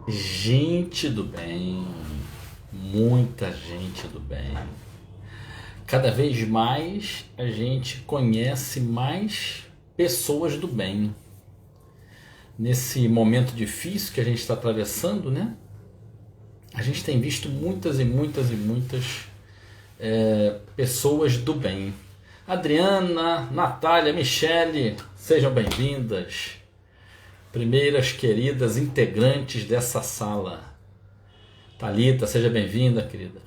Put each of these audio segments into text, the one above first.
Gente do bem, muita gente do bem. Cada vez mais a gente conhece mais pessoas do bem. Nesse momento difícil que a gente está atravessando, né? A gente tem visto muitas pessoas do bem. Adriana, Natália, Michele, sejam bem-vindas. Primeiras queridas integrantes dessa sala. Thalita, seja bem-vinda, querida.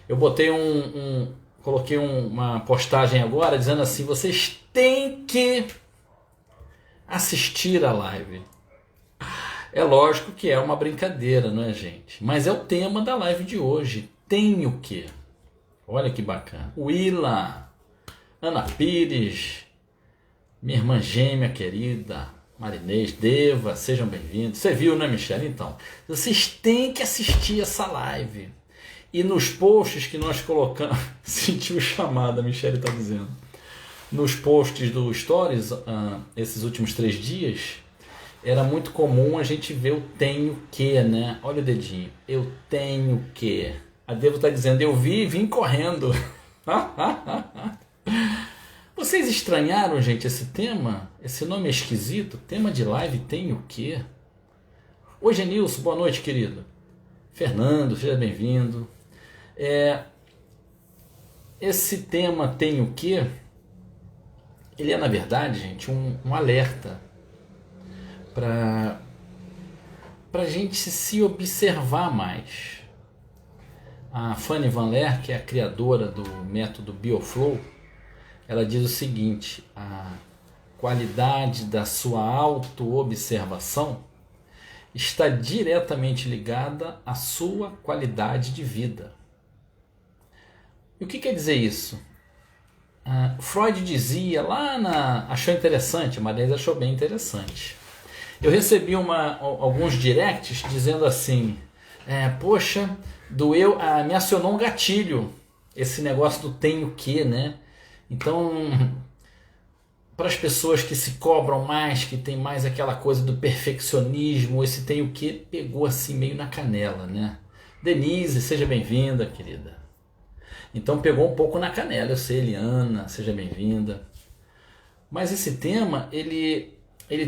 Eu botei coloquei uma postagem agora dizendo assim: vocês têm que assistir a live. É lógico que é uma brincadeira, não é, gente? Mas é o tema da live de hoje. Tem o quê? Olha que bacana. Willa, Ana Pires, minha irmã gêmea querida, Marinês, Deva, sejam bem-vindos. Você viu, né, Michele? Então, vocês têm que assistir essa live. E nos posts que nós colocamos... Sentiu chamada, a Michele está dizendo. Nos posts do Stories, esses últimos 3 dias, era muito comum a gente ver o tenho que, né? Olha o dedinho. Eu tenho que. A Deva está dizendo, eu vi e vim correndo. Vocês estranharam, gente, esse tema? Esse nome é esquisito? Tema de live tem o quê? Oi, Genilson, boa noite, querido. Fernando, seja bem-vindo. Esse tema tem o quê? Ele é, na verdade, gente, um alerta para a gente se observar mais. A Fanny Van Leer, que é a criadora do método BioFlow, ela diz o seguinte: a qualidade da sua auto-observação está diretamente ligada à sua qualidade de vida. E o que quer dizer isso? Freud dizia achou interessante, a Maria achou bem interessante. Eu recebi alguns directs dizendo assim: poxa, doeu, me acionou um gatilho, esse negócio do tenho que, né? Então, para as pessoas que se cobram mais, que tem mais aquela coisa do perfeccionismo, esse tem o que pegou assim meio na canela, né? Denise, seja bem-vinda, querida. Então pegou um pouco na canela, eu sei, Eliana, seja bem-vinda. Mas esse tema, ele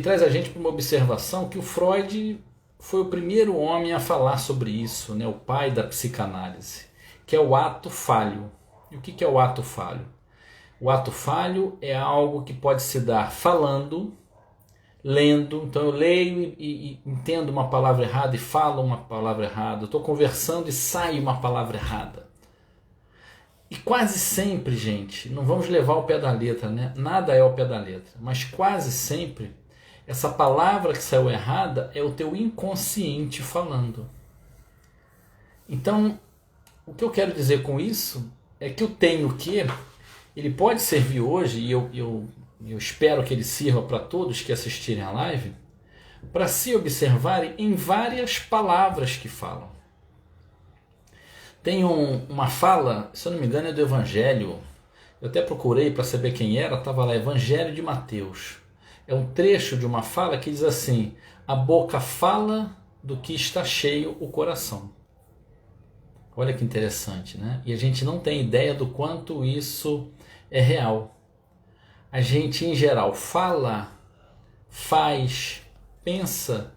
traz a gente para uma observação que o Freud foi o primeiro homem a falar sobre isso, né? O pai da psicanálise, que é o ato falho. E o que é o ato falho? O ato falho é algo que pode se dar falando, lendo. Então eu leio e entendo uma palavra errada e falo uma palavra errada. Eu estou conversando e sai uma palavra errada. E quase sempre, gente, não vamos levar ao pé da letra, né? Nada é ao pé da letra. Mas quase sempre, essa palavra que saiu errada é o teu inconsciente falando. Então, o que eu quero dizer com isso é que o tenho que... ele pode servir hoje, e eu espero que ele sirva para todos que assistirem a live, para se observarem em várias palavras que falam. Tem uma fala, se eu não me engano, é do Evangelho. Eu até procurei para saber quem era, estava lá, Evangelho de Mateus. É um trecho de uma fala que diz assim: a boca fala do que está cheio o coração. Olha que interessante, né? E a gente não tem ideia do quanto isso é real. A gente, em geral, fala, faz, pensa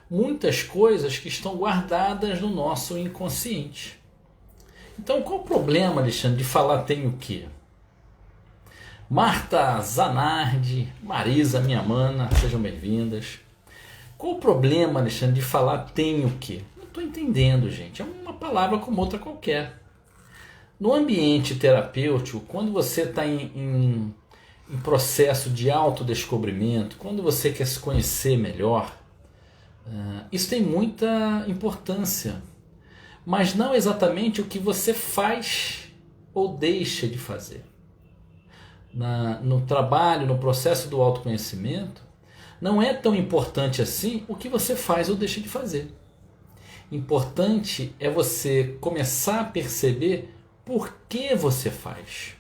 muitas coisas que estão guardadas no nosso inconsciente. Então, qual o problema, Alexandre, de falar tem o quê? Marta Zanardi, Marisa, minha mana, sejam bem-vindas. Qual o problema, Alexandre, de falar tem o quê? Não estou entendendo, gente. É uma palavra como outra qualquer. No ambiente terapêutico, quando você está em processo de autodescobrimento, quando você quer se conhecer melhor, isso tem muita importância. Mas não exatamente o que você faz ou deixa de fazer. No trabalho, no processo do autoconhecimento, não é tão importante assim o que você faz ou deixa de fazer. Importante é você começar a perceber por que você faz,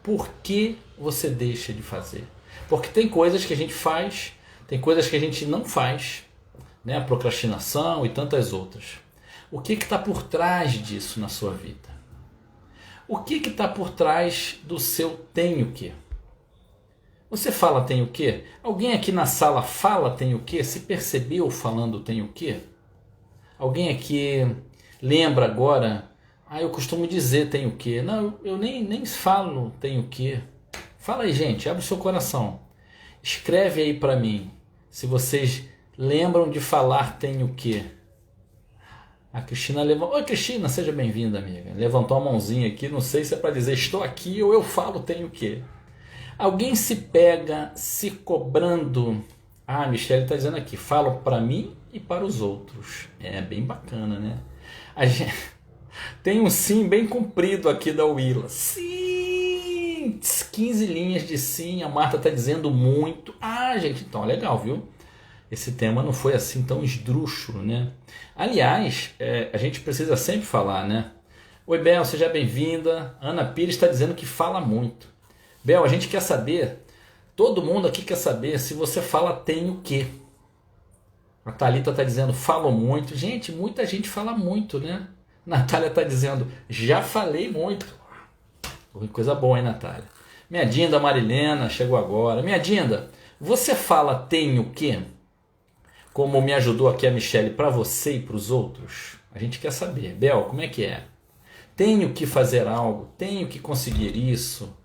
por que você deixa de fazer. Porque tem coisas que a gente faz, tem coisas que a gente não faz, né? A procrastinação e tantas outras. O que está por trás disso na sua vida? O que está por trás do seu tenho que? Você fala tenho que? Alguém aqui na sala fala tenho que? Se percebeu falando tenho que? Alguém aqui lembra agora? Eu costumo dizer tenho que. Não, eu nem falo tenho que. Fala aí, gente, abre o seu coração. Escreve aí para mim se vocês lembram de falar tenho que. A Cristina levantou. Oi, Cristina, seja bem-vinda, amiga. Levantou a mãozinha aqui, não sei se é para dizer estou aqui ou eu falo tenho que. Alguém se pega se cobrando. A Michelle está dizendo aqui, falo para mim e para os outros. É bem bacana, né? A gente... Tem um sim bem comprido aqui da Willa. Sim! 15 linhas de sim, a Marta está dizendo muito. Gente, então é legal, viu? Esse tema não foi assim tão esdrúxulo, né? Aliás, a gente precisa sempre falar, né? Oi, Bel, seja bem-vinda. Ana Pires está dizendo que fala muito. Bel, a gente quer saber, todo mundo aqui quer saber se você fala tem o quê. A Thalita está dizendo falo muito. Gente, muita gente fala muito, né? Natália está dizendo já falei muito. Coisa boa, hein, Natália? Minha Dinda Marilena chegou agora. Minha Dinda, você fala tem o quê? Como me ajudou aqui a Michelle, para você e para os outros? A gente quer saber. Bel, como é que é? Tenho que fazer algo, tenho que conseguir isso.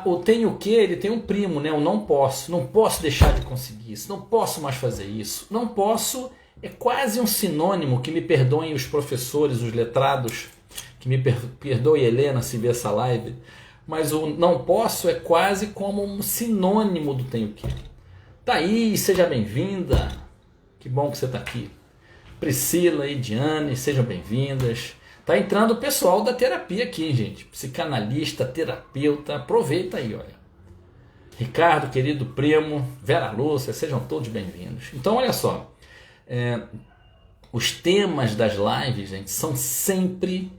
O tenho que, ele tem um primo, né? O não posso deixar de conseguir isso, não posso mais fazer isso. Não posso é quase um sinônimo, que me perdoem os professores, os letrados, que me perdoe Helena se ver essa live, mas o não posso é quase como um sinônimo do tenho que. Thaís, seja bem-vinda. Que bom que você está aqui. Priscila e Diane, sejam bem-vindas. Tá entrando o pessoal da terapia aqui, gente. Psicanalista, terapeuta. Aproveita aí, olha. Ricardo, querido primo, Vera Lúcia, sejam todos bem-vindos. Então, olha só. Os temas das lives, gente, são sempre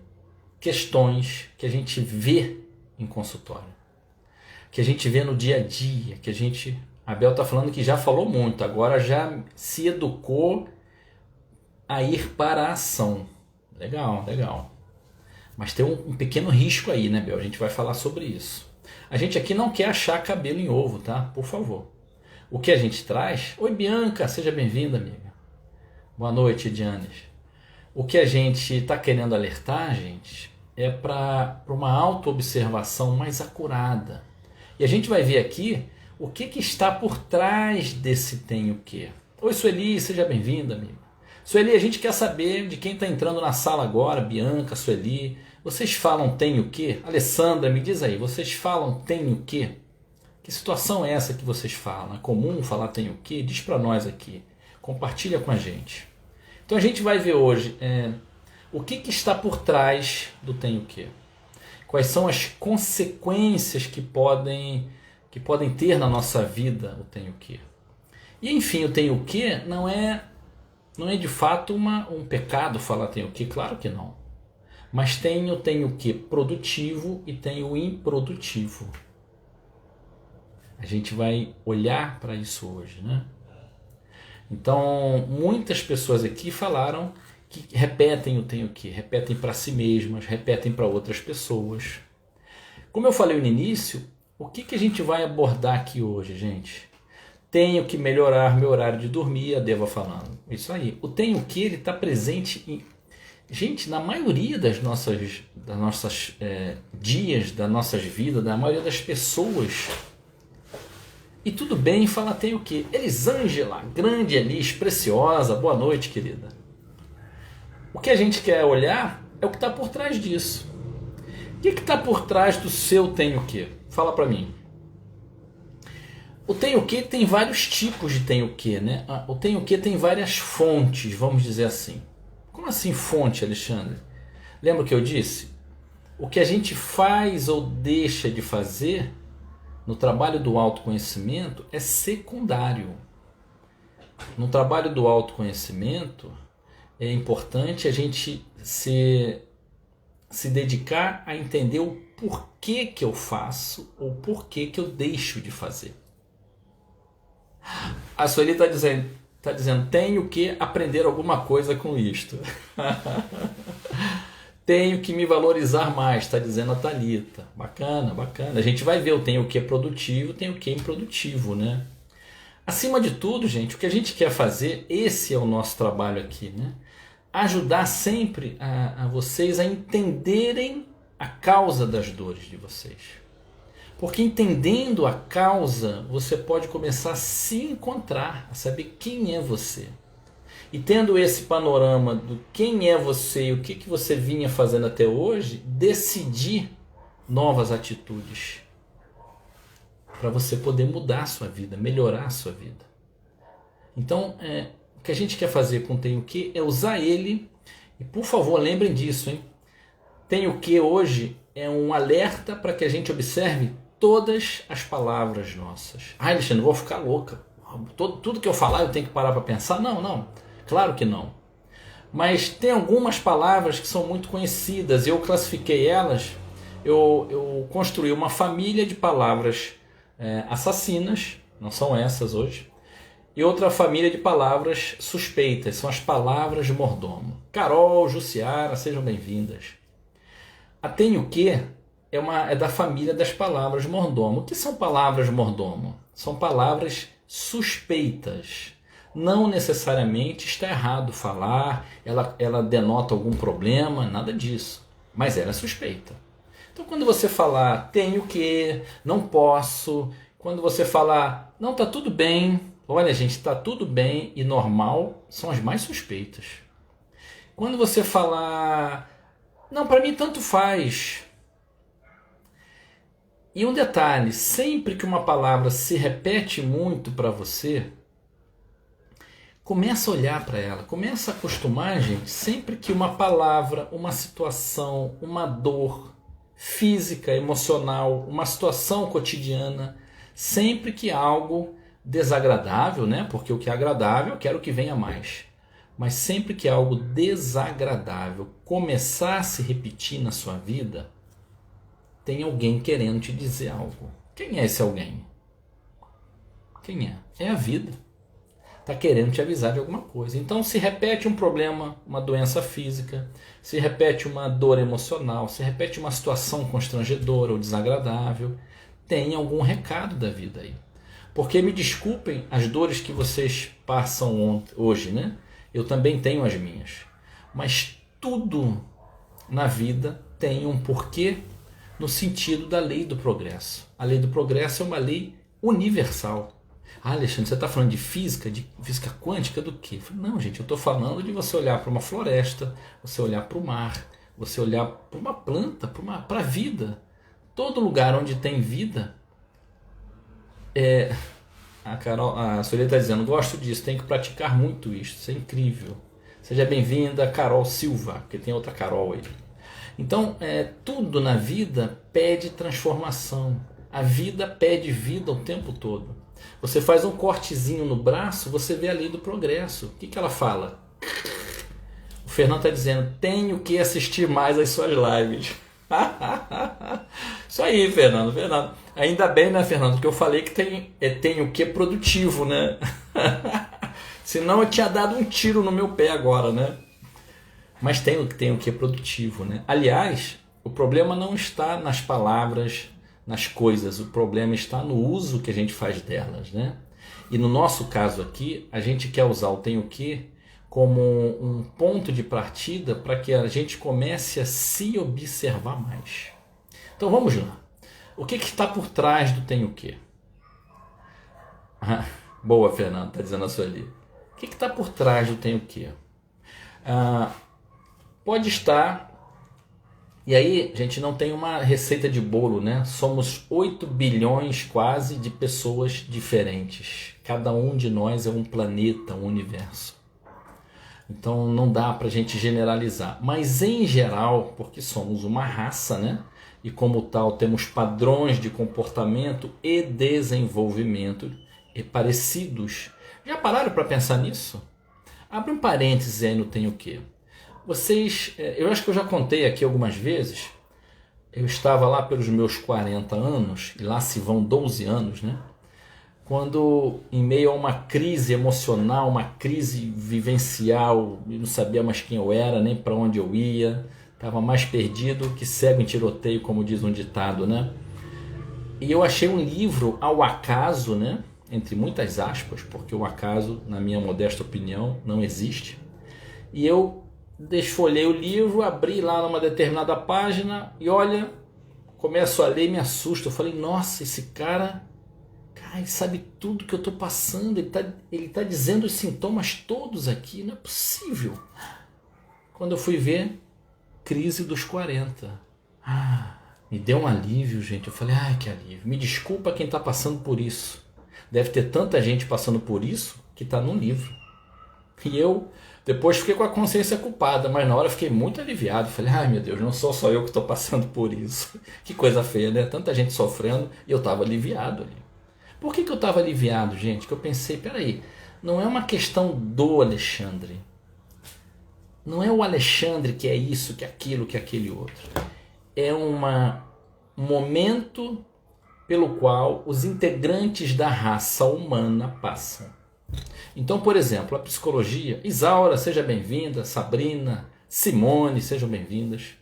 questões que a gente vê em consultório. Que a gente vê no dia a dia, que a gente... A Bel está falando que já falou muito, agora já se educou a ir para a ação. Legal, legal. Mas tem um pequeno risco aí, né, Bel? A gente vai falar sobre isso. A gente aqui não quer achar cabelo em ovo, tá? Por favor. O que a gente traz... Oi, Bianca, seja bem-vinda, amiga. Boa noite, Dianes. O que a gente está querendo alertar, gente, é para uma autoobservação mais acurada. E a gente vai ver aqui... O que está por trás desse tem o quê? Oi, Sueli, seja bem-vinda, amiga. Sueli, a gente quer saber de quem está entrando na sala agora, Bianca, Sueli. Vocês falam tem o quê? Alessandra, me diz aí, vocês falam tem o quê? Que situação é essa que vocês falam? É comum falar tem o quê? Diz para nós aqui. Compartilha com a gente. Então a gente vai ver hoje o que está por trás do tem o quê? Quais são as consequências que podem ter na nossa vida o tenho que. E enfim, o tenho que não é de fato um pecado falar tenho que, claro que não. Mas tem o tenho que produtivo e tem o improdutivo. A gente vai olhar para isso hoje, né? Então, muitas pessoas aqui falaram que repetem o tenho que, repetem para si mesmas, repetem para outras pessoas. Como eu falei no início, o que a gente vai abordar aqui hoje, gente? Tenho que melhorar meu horário de dormir, a Deva falando. Isso aí. O tenho que, ele está presente em... Gente, na maioria das nossas dias, das nossas vidas, da maioria das pessoas. E tudo bem falar tenho que. Elisângela, grande Elis, preciosa, boa noite, querida. O que a gente quer olhar é o que está por trás disso. O que está por trás do seu tenho que? Fala para mim. O tenho que tem vários tipos de tenho que, né? O tenho que tem várias fontes, vamos dizer assim. Como assim fonte, Alexandre? Lembra o que eu disse? O que a gente faz ou deixa de fazer no trabalho do autoconhecimento é secundário. No trabalho do autoconhecimento é importante a gente se dedicar a entender o porquê que eu faço ou porquê que eu deixo de fazer. A Sueli está dizendo, está dizendo, tenho que aprender alguma coisa com isto. Tenho que me valorizar mais, está dizendo a Thalita. Bacana, bacana. A gente vai ver o tenho que produtivo, tenho que improdutivo, né? Acima de tudo, gente, o que a gente quer fazer, esse é o nosso trabalho aqui, né? Ajudar sempre a vocês a entenderem a causa das dores de vocês. Porque entendendo a causa, você pode começar a se encontrar, a saber quem é você. E tendo esse panorama do quem é você e o que você vinha fazendo até hoje, decidir novas atitudes para você poder mudar a sua vida, melhorar a sua vida. Então, o que a gente quer fazer com Tenho Que é usar ele, e por favor, lembrem disso, hein? Tenho Que hoje é um alerta para que a gente observe todas as palavras nossas. Ah, Alexandre, eu vou ficar louca. Tudo que eu falar eu tenho que parar para pensar? Não. Claro que não. Mas tem algumas palavras que são muito conhecidas. Eu classifiquei elas. Eu construí uma família de palavras assassinas. Não são essas hoje. E outra família de palavras suspeitas. São as palavras de mordomo. Carol, Jussiara, sejam bem-vindas. A Tenho Que é da família das palavras mordomo. O que são palavras mordomo? São palavras suspeitas. Não necessariamente está errado falar, ela denota algum problema, nada disso. Mas ela é suspeita. Então quando você falar tenho que, não posso, quando você falar não, está tudo bem, olha gente, está tudo bem e normal, são as mais suspeitas. Quando você falar não, para mim tanto faz. E um detalhe, sempre que uma palavra se repete muito para você, começa a olhar para ela, começa a acostumar, gente, sempre que uma palavra, uma situação, uma dor física, emocional, uma situação cotidiana, sempre que algo desagradável, né? Porque o que é agradável eu quero que venha mais. Mas sempre que algo desagradável começar a se repetir na sua vida, tem alguém querendo te dizer algo. Quem é esse alguém? Quem é? É a vida. Está querendo te avisar de alguma coisa. Então se repete um problema, uma doença física, se repete uma dor emocional, se repete uma situação constrangedora ou desagradável, tem algum recado da vida aí. Porque me desculpem as dores que vocês passam hoje, né? Eu também tenho as minhas. Mas tudo na vida tem um porquê no sentido da lei do progresso. A lei do progresso é uma lei universal. Ah, Alexandre, você está falando de física quântica do quê? Não, gente, eu estou falando de você olhar para uma floresta, você olhar para o mar, você olhar para uma planta, para a vida. Todo lugar onde tem vida, a Sueli está dizendo, gosto disso, tem que praticar muito isso, isso é incrível. Seja bem-vinda, Carol Silva, porque tem outra Carol aí. Então, tudo na vida pede transformação. A vida pede vida o tempo todo. Você faz um cortezinho no braço, você vê a lei do progresso. O que ela fala? O Fernando está dizendo, tenho que assistir mais às suas lives. Isso aí, Fernando. Ainda bem, né, Fernando, que eu falei que tenho que produtivo, né? Senão eu tinha dado um tiro no meu pé agora, né? Mas tenho que produtivo, né? Aliás, o problema não está nas palavras, nas coisas, o problema está no uso que a gente faz delas, né? E no nosso caso aqui, a gente quer usar o tenho que como um ponto de partida para que a gente comece a se observar mais. Então vamos lá. O que está por trás do tenho que? Boa, Fernando, está dizendo a Sueli. O que está por trás do tenho que? Pode estar... E aí, gente, não tem uma receita de bolo, né? Somos 8 bilhões quase de pessoas diferentes. Cada um de nós é um planeta, um universo. Então não dá pra gente generalizar. Mas em geral, porque somos uma raça, né? E como tal temos padrões de comportamento e desenvolvimento parecidos. Já pararam para pensar nisso? Abre um parênteses aí no tenho que. Vocês, eu acho que eu já contei aqui algumas vezes, eu estava lá pelos meus 40 anos, e lá se vão 12 anos, né? quando em meio a uma crise emocional, uma crise vivencial, eu não sabia mais quem eu era, nem para onde eu ia, estava mais perdido que cego em tiroteio, como diz um ditado, né? E eu achei um livro ao acaso, né? Entre muitas aspas, porque o acaso, na minha modesta opinião, não existe. E eu desfolhei o livro, abri lá numa determinada página e olha, começo a ler e me assusto. Eu falei, nossa, esse cara, ele sabe tudo que eu estou passando, ele tá dizendo os sintomas todos aqui, não é possível. Quando eu fui ver, crise dos 40. Me deu um alívio, gente. Eu falei, ai, que alívio. Me desculpa quem está passando por isso. Deve ter tanta gente passando por isso que está no livro. E eu depois fiquei com a consciência culpada, mas na hora eu fiquei muito aliviado. Falei, ai meu Deus, não sou só eu que estou passando por isso. Que coisa feia, né? Tanta gente sofrendo e eu estava aliviado ali. Por que eu estava aliviado, gente? Que eu pensei, peraí, não é uma questão do Alexandre. Não é o Alexandre que é isso, que é aquilo, que é aquele outro. É um momento pelo qual os integrantes da raça humana passam. Então, por exemplo, a psicologia, Isaura, seja bem-vinda, Sabrina, Simone, sejam bem-vindas.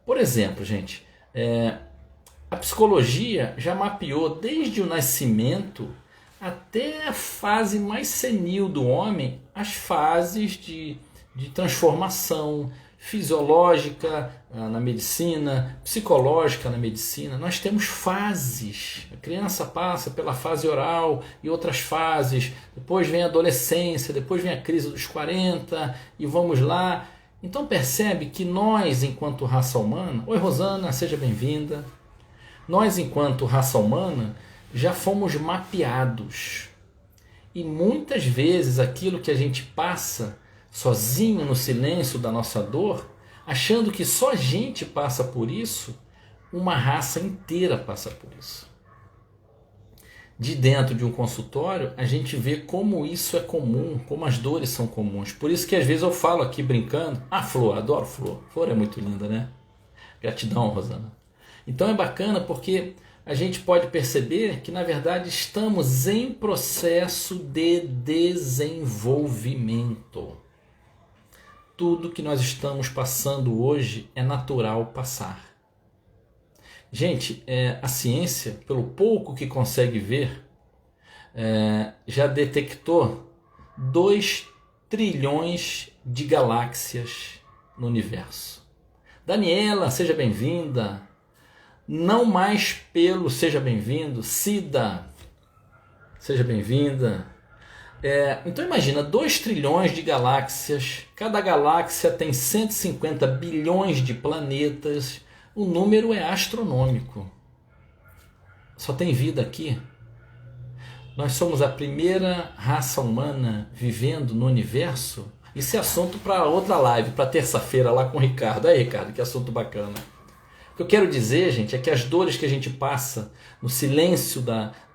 Por exemplo, gente, a psicologia já mapeou desde o nascimento até a fase mais senil do homem, as fases de transformação fisiológica na medicina, psicológica na medicina. Nós temos fases. A criança passa pela fase oral e outras fases. Depois vem a adolescência, depois vem a crise dos 40 e vamos lá. Então percebe que nós, enquanto raça humana... Oi, Rosana, seja bem-vinda. Nós, enquanto raça humana, já fomos mapeados. E muitas vezes aquilo que a gente passa sozinho no silêncio da nossa dor, achando que só a gente passa por isso, uma raça inteira passa por isso. De dentro de um consultório, a gente vê como isso é comum, como as dores são comuns. Por isso que às vezes eu falo aqui brincando, Flor, adoro Flor. Flor é muito linda, né? Gratidão, Rosana. Então é bacana porque a gente pode perceber que na verdade estamos em processo de desenvolvimento. Tudo que nós estamos passando hoje é natural passar. Gente, a ciência, pelo pouco que consegue ver, já detectou 2 trilhões de galáxias no universo. Daniela, seja bem-vinda. Não mais pelo, seja bem-vindo. Cida, seja bem-vinda. Então imagina, 2 trilhões de galáxias, cada galáxia tem 150 bilhões de planetas, o número é astronômico. Só tem vida aqui. Nós somos a primeira raça humana vivendo no universo. Isso é assunto para outra live, para terça-feira lá com o Ricardo. Aí, Ricardo, que assunto bacana. O que eu quero dizer, gente, é que as dores que a gente passa no silêncio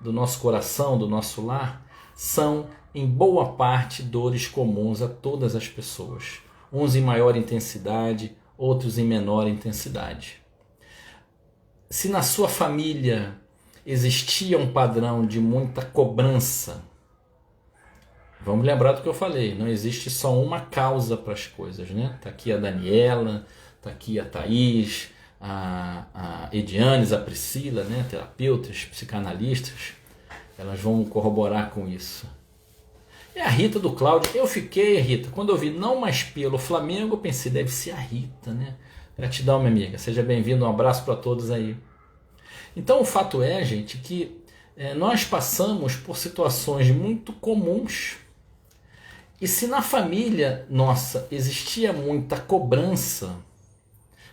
do nosso coração, do nosso lar, são em boa parte dores comuns a todas as pessoas. Uns em maior intensidade, outros em menor intensidade. Se na sua família existia um padrão de muita cobrança, vamos lembrar do que eu falei, não existe só uma causa para as coisas, né? Está aqui a Daniela, está aqui a Thaís, a Edianes, a Priscila, né? Terapeutas, psicanalistas, elas vão corroborar com isso. É a Rita do Cláudio. Eu fiquei, Rita, quando eu vi não mais pelo Flamengo, eu pensei, deve ser a Rita, né? Gratidão, minha amiga. Seja bem-vindo, um abraço para todos aí. Então, o fato é, gente, que nós passamos por situações muito comuns. E se na família nossa existia muita cobrança,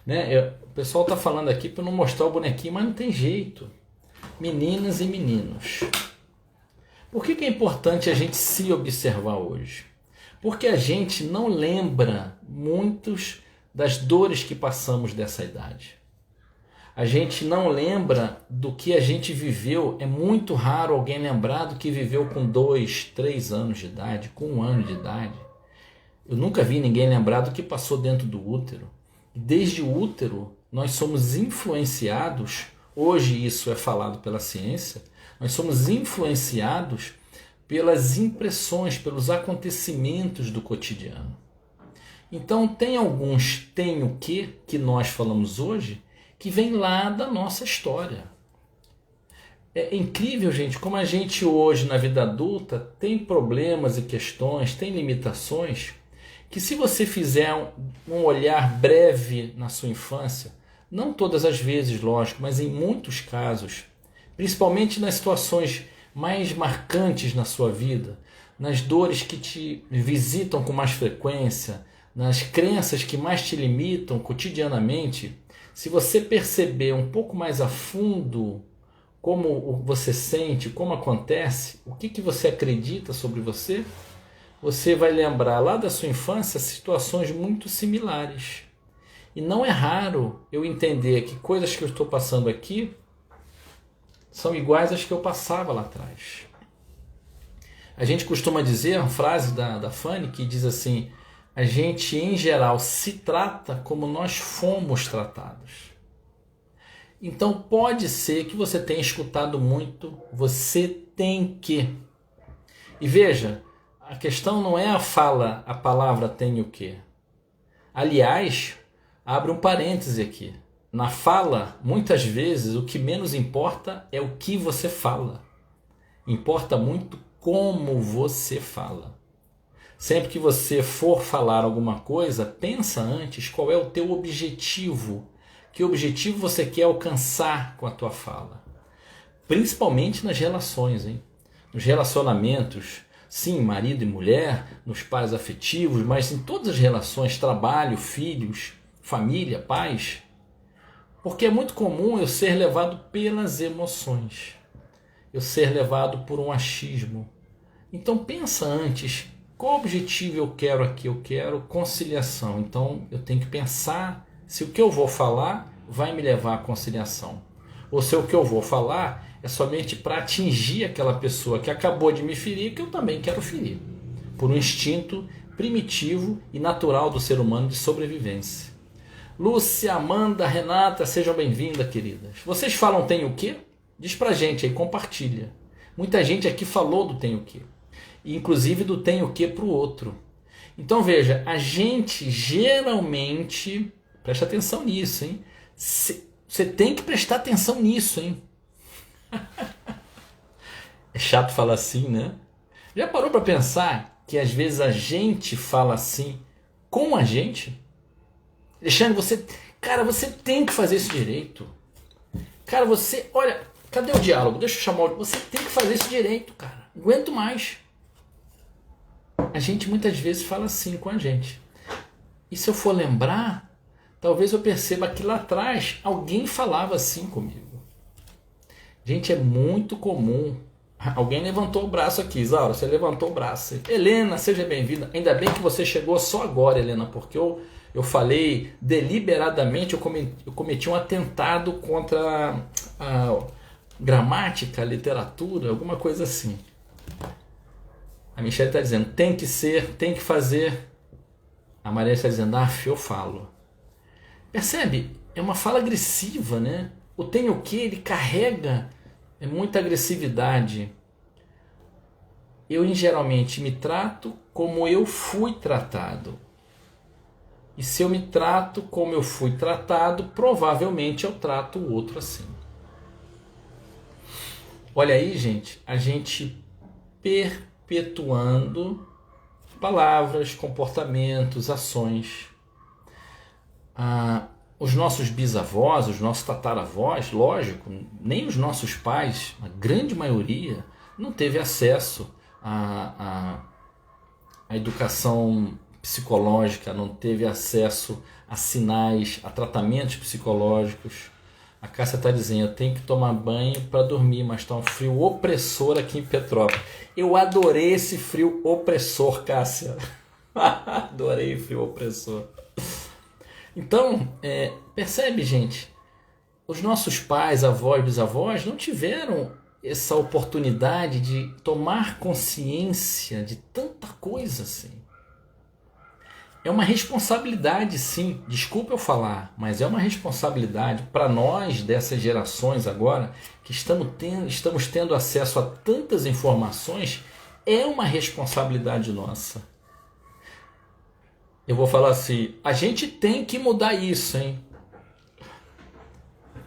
né? O pessoal está falando aqui para não mostrar o bonequinho, mas não tem jeito. Meninas e meninos. Por que é importante a gente se observar hoje? Porque a gente não lembra muitos das dores que passamos dessa idade. A gente não lembra do que a gente viveu. É muito raro alguém lembrar do que viveu com 2, 3 anos de idade, com 1 ano de idade. Eu nunca vi ninguém lembrar do que passou dentro do útero. Desde o útero, nós somos influenciados, hoje isso é falado pela ciência, Nós somos influenciados pelas impressões, pelos acontecimentos do cotidiano. Então tem alguns tem o que nós falamos hoje, que vem lá da nossa história. É incrível, gente, como a gente hoje na vida adulta tem problemas e questões, tem limitações, que se você fizer um olhar breve na sua infância, não todas as vezes, lógico, mas em muitos casos, principalmente nas situações mais marcantes na sua vida, nas dores que te visitam com mais frequência, nas crenças que mais te limitam cotidianamente, se você perceber um pouco mais a fundo como você sente, como acontece, o que você acredita sobre você, você vai lembrar lá da sua infância situações muito similares. E não é raro eu entender que coisas que eu estou passando aqui são iguais às que eu passava lá atrás. A gente costuma dizer, uma frase da Fanny que diz assim: a gente em geral se trata como nós fomos tratados. Então pode ser que você tenha escutado muito, você tem que. E veja, a questão não é a palavra tem o que. Aliás, abre um parêntese aqui. Na fala, muitas vezes, o que menos importa é o que você fala. Importa muito como você fala. Sempre que você for falar alguma coisa, pensa antes qual é o teu objetivo. Que objetivo você quer alcançar com a tua fala? Principalmente nas relações, hein? Nos relacionamentos, sim, marido e mulher, nos pares afetivos, mas em todas as relações, trabalho, filhos, família, pais. Porque é muito comum eu ser levado pelas emoções, eu ser levado por um achismo. Então pensa antes, qual objetivo eu quero aqui? Eu quero conciliação, então eu tenho que pensar se o que eu vou falar vai me levar à conciliação. Ou se o que eu vou falar é somente para atingir aquela pessoa que acabou de me ferir, que eu também quero ferir. Por um instinto primitivo e natural do ser humano de sobrevivência. Lúcia, Amanda, Renata, sejam bem-vindas, queridas. Vocês falam tem o quê? Diz pra gente aí, compartilha. Muita gente aqui falou do tem o quê. Inclusive do tem o quê pro outro. Então veja, a gente geralmente... Presta atenção nisso, hein? Você tem que prestar atenção nisso, hein? É chato falar assim, né? Já parou para pensar que às vezes a gente fala assim com a gente? Alexandre, você tem que fazer isso direito. Cara, olha, cadê o diálogo? Deixa eu chamar você tem que fazer isso direito, cara. Não aguento mais. A gente muitas vezes fala assim com a gente. E se eu for lembrar, talvez eu perceba que lá atrás alguém falava assim comigo. Gente, é muito comum. Alguém levantou o braço aqui, Isaura, você levantou o braço. Helena, seja bem-vinda. Ainda bem que você chegou só agora, Helena, porque eu falei deliberadamente, eu cometi um atentado contra a gramática, a literatura, alguma coisa assim. A Michelle está dizendo, tem que ser, tem que fazer. A Maria está dizendo, eu falo. Percebe? É uma fala agressiva, né? O tem o que, ele carrega muita agressividade. Eu, geralmente, me trato como eu fui tratado. E se eu me trato como eu fui tratado, provavelmente eu trato o outro assim. Olha aí, gente, a gente perpetuando palavras, comportamentos, ações. Os nossos bisavós, os nossos tataravós, lógico, nem os nossos pais, a grande maioria, não teve acesso à educação psicológica, não teve acesso a sinais, a tratamentos psicológicos. A Cássia está dizendo, eu tenho que tomar banho para dormir, mas está um frio opressor aqui em Petrópolis. Eu adorei esse frio opressor, Cássia. Adorei o frio opressor. Então, percebe, gente, os nossos pais, avós, bisavós não tiveram essa oportunidade de tomar consciência de tanta coisa assim. é uma responsabilidade, sim, desculpa eu falar, mas é uma responsabilidade para nós dessas gerações agora, que estamos tendo acesso a tantas informações, é uma responsabilidade nossa. Eu vou falar assim, a gente tem que mudar isso, hein?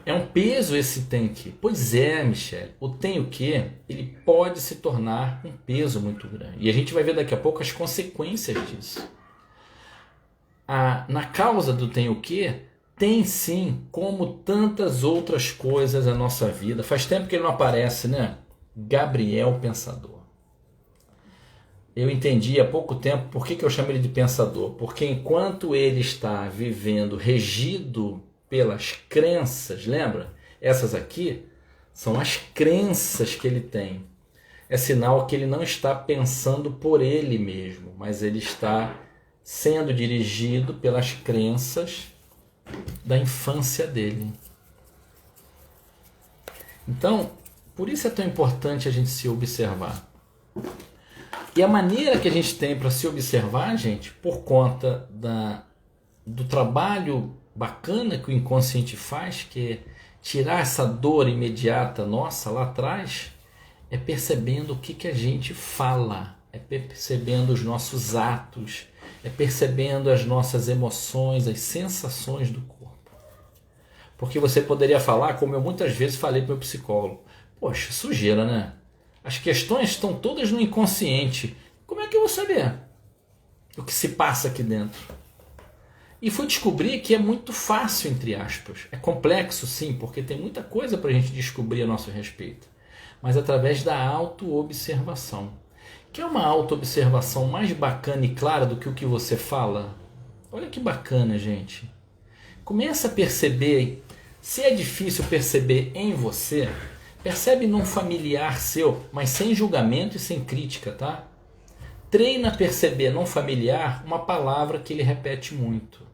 É um peso esse tem que. Pois é, Michele, o tem o que, ele pode se tornar um peso muito grande. E a gente vai ver daqui a pouco as consequências disso. Na causa do tem o que, tem sim, como tantas outras coisas na nossa vida. Faz tempo que ele não aparece, né? Gabriel Pensador. Eu entendi há pouco tempo por que eu chamo ele de pensador. Porque enquanto ele está vivendo regido pelas crenças, lembra? Essas aqui são as crenças que ele tem. É sinal que ele não está pensando por ele mesmo, mas ele está sendo dirigido pelas crenças da infância dele. Então, por isso é tão importante a gente se observar. E a maneira que a gente tem para se observar, gente, por conta do trabalho bacana que o inconsciente faz, que é tirar essa dor imediata nossa lá atrás, é percebendo o que a gente fala, é percebendo os nossos atos, é percebendo as nossas emoções, as sensações do corpo. Porque você poderia falar, como eu muitas vezes falei para o meu psicólogo, poxa, sujeira, né? As questões estão todas no inconsciente. Como é que eu vou saber o que se passa aqui dentro? E fui descobrir que é muito fácil, entre aspas. É complexo, sim, porque tem muita coisa para a gente descobrir a nosso respeito. Mas através da autoobservação. Quer uma autoobservação mais bacana e clara do que o que você fala? Olha que bacana, gente. Começa a perceber. Se é difícil perceber em você, percebe num familiar seu, mas sem julgamento e sem crítica, tá? Treina a perceber num familiar uma palavra que ele repete muito.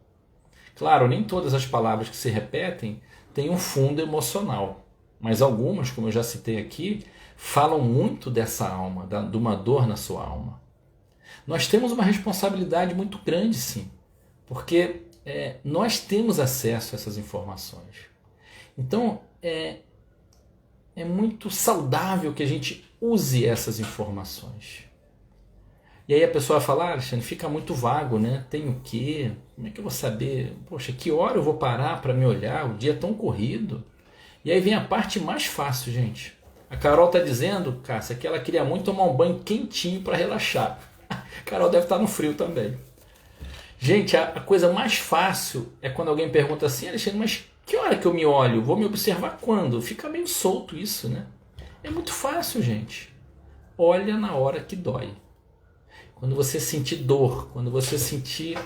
Claro, nem todas as palavras que se repetem têm um fundo emocional, mas algumas, como eu já citei aqui, falam muito dessa alma, de uma dor na sua alma. Nós temos uma responsabilidade muito grande, sim, porque nós temos acesso a essas informações. Então, é muito saudável que a gente use essas informações. E aí a pessoa fala, Alexandre, fica muito vago, né? Tem o quê? Como é que eu vou saber? Poxa, que hora eu vou parar para me olhar? O dia é tão corrido. E aí vem a parte mais fácil, gente. A Carol está dizendo, Cássia, que ela queria muito tomar um banho quentinho para relaxar. A Carol deve estar no frio também. Gente, a coisa mais fácil é quando alguém pergunta assim, Alexandre, mas que hora que eu me olho? Vou me observar quando? Fica meio solto isso, né? É muito fácil, gente. Olha na hora que dói. Quando você sentir dor, quando você sentir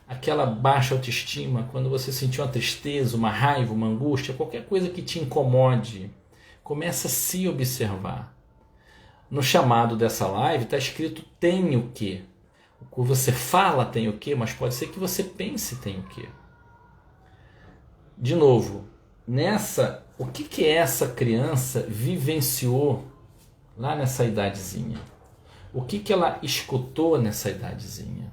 aquela baixa autoestima, quando você sentir uma tristeza, uma raiva, uma angústia, qualquer coisa que te incomode, começa a se observar. No chamado dessa live está escrito tem o quê? O que você fala tem o quê, mas pode ser que você pense tem o quê. De novo, o que essa criança vivenciou lá nessa idadezinha? O que ela escutou nessa idadezinha?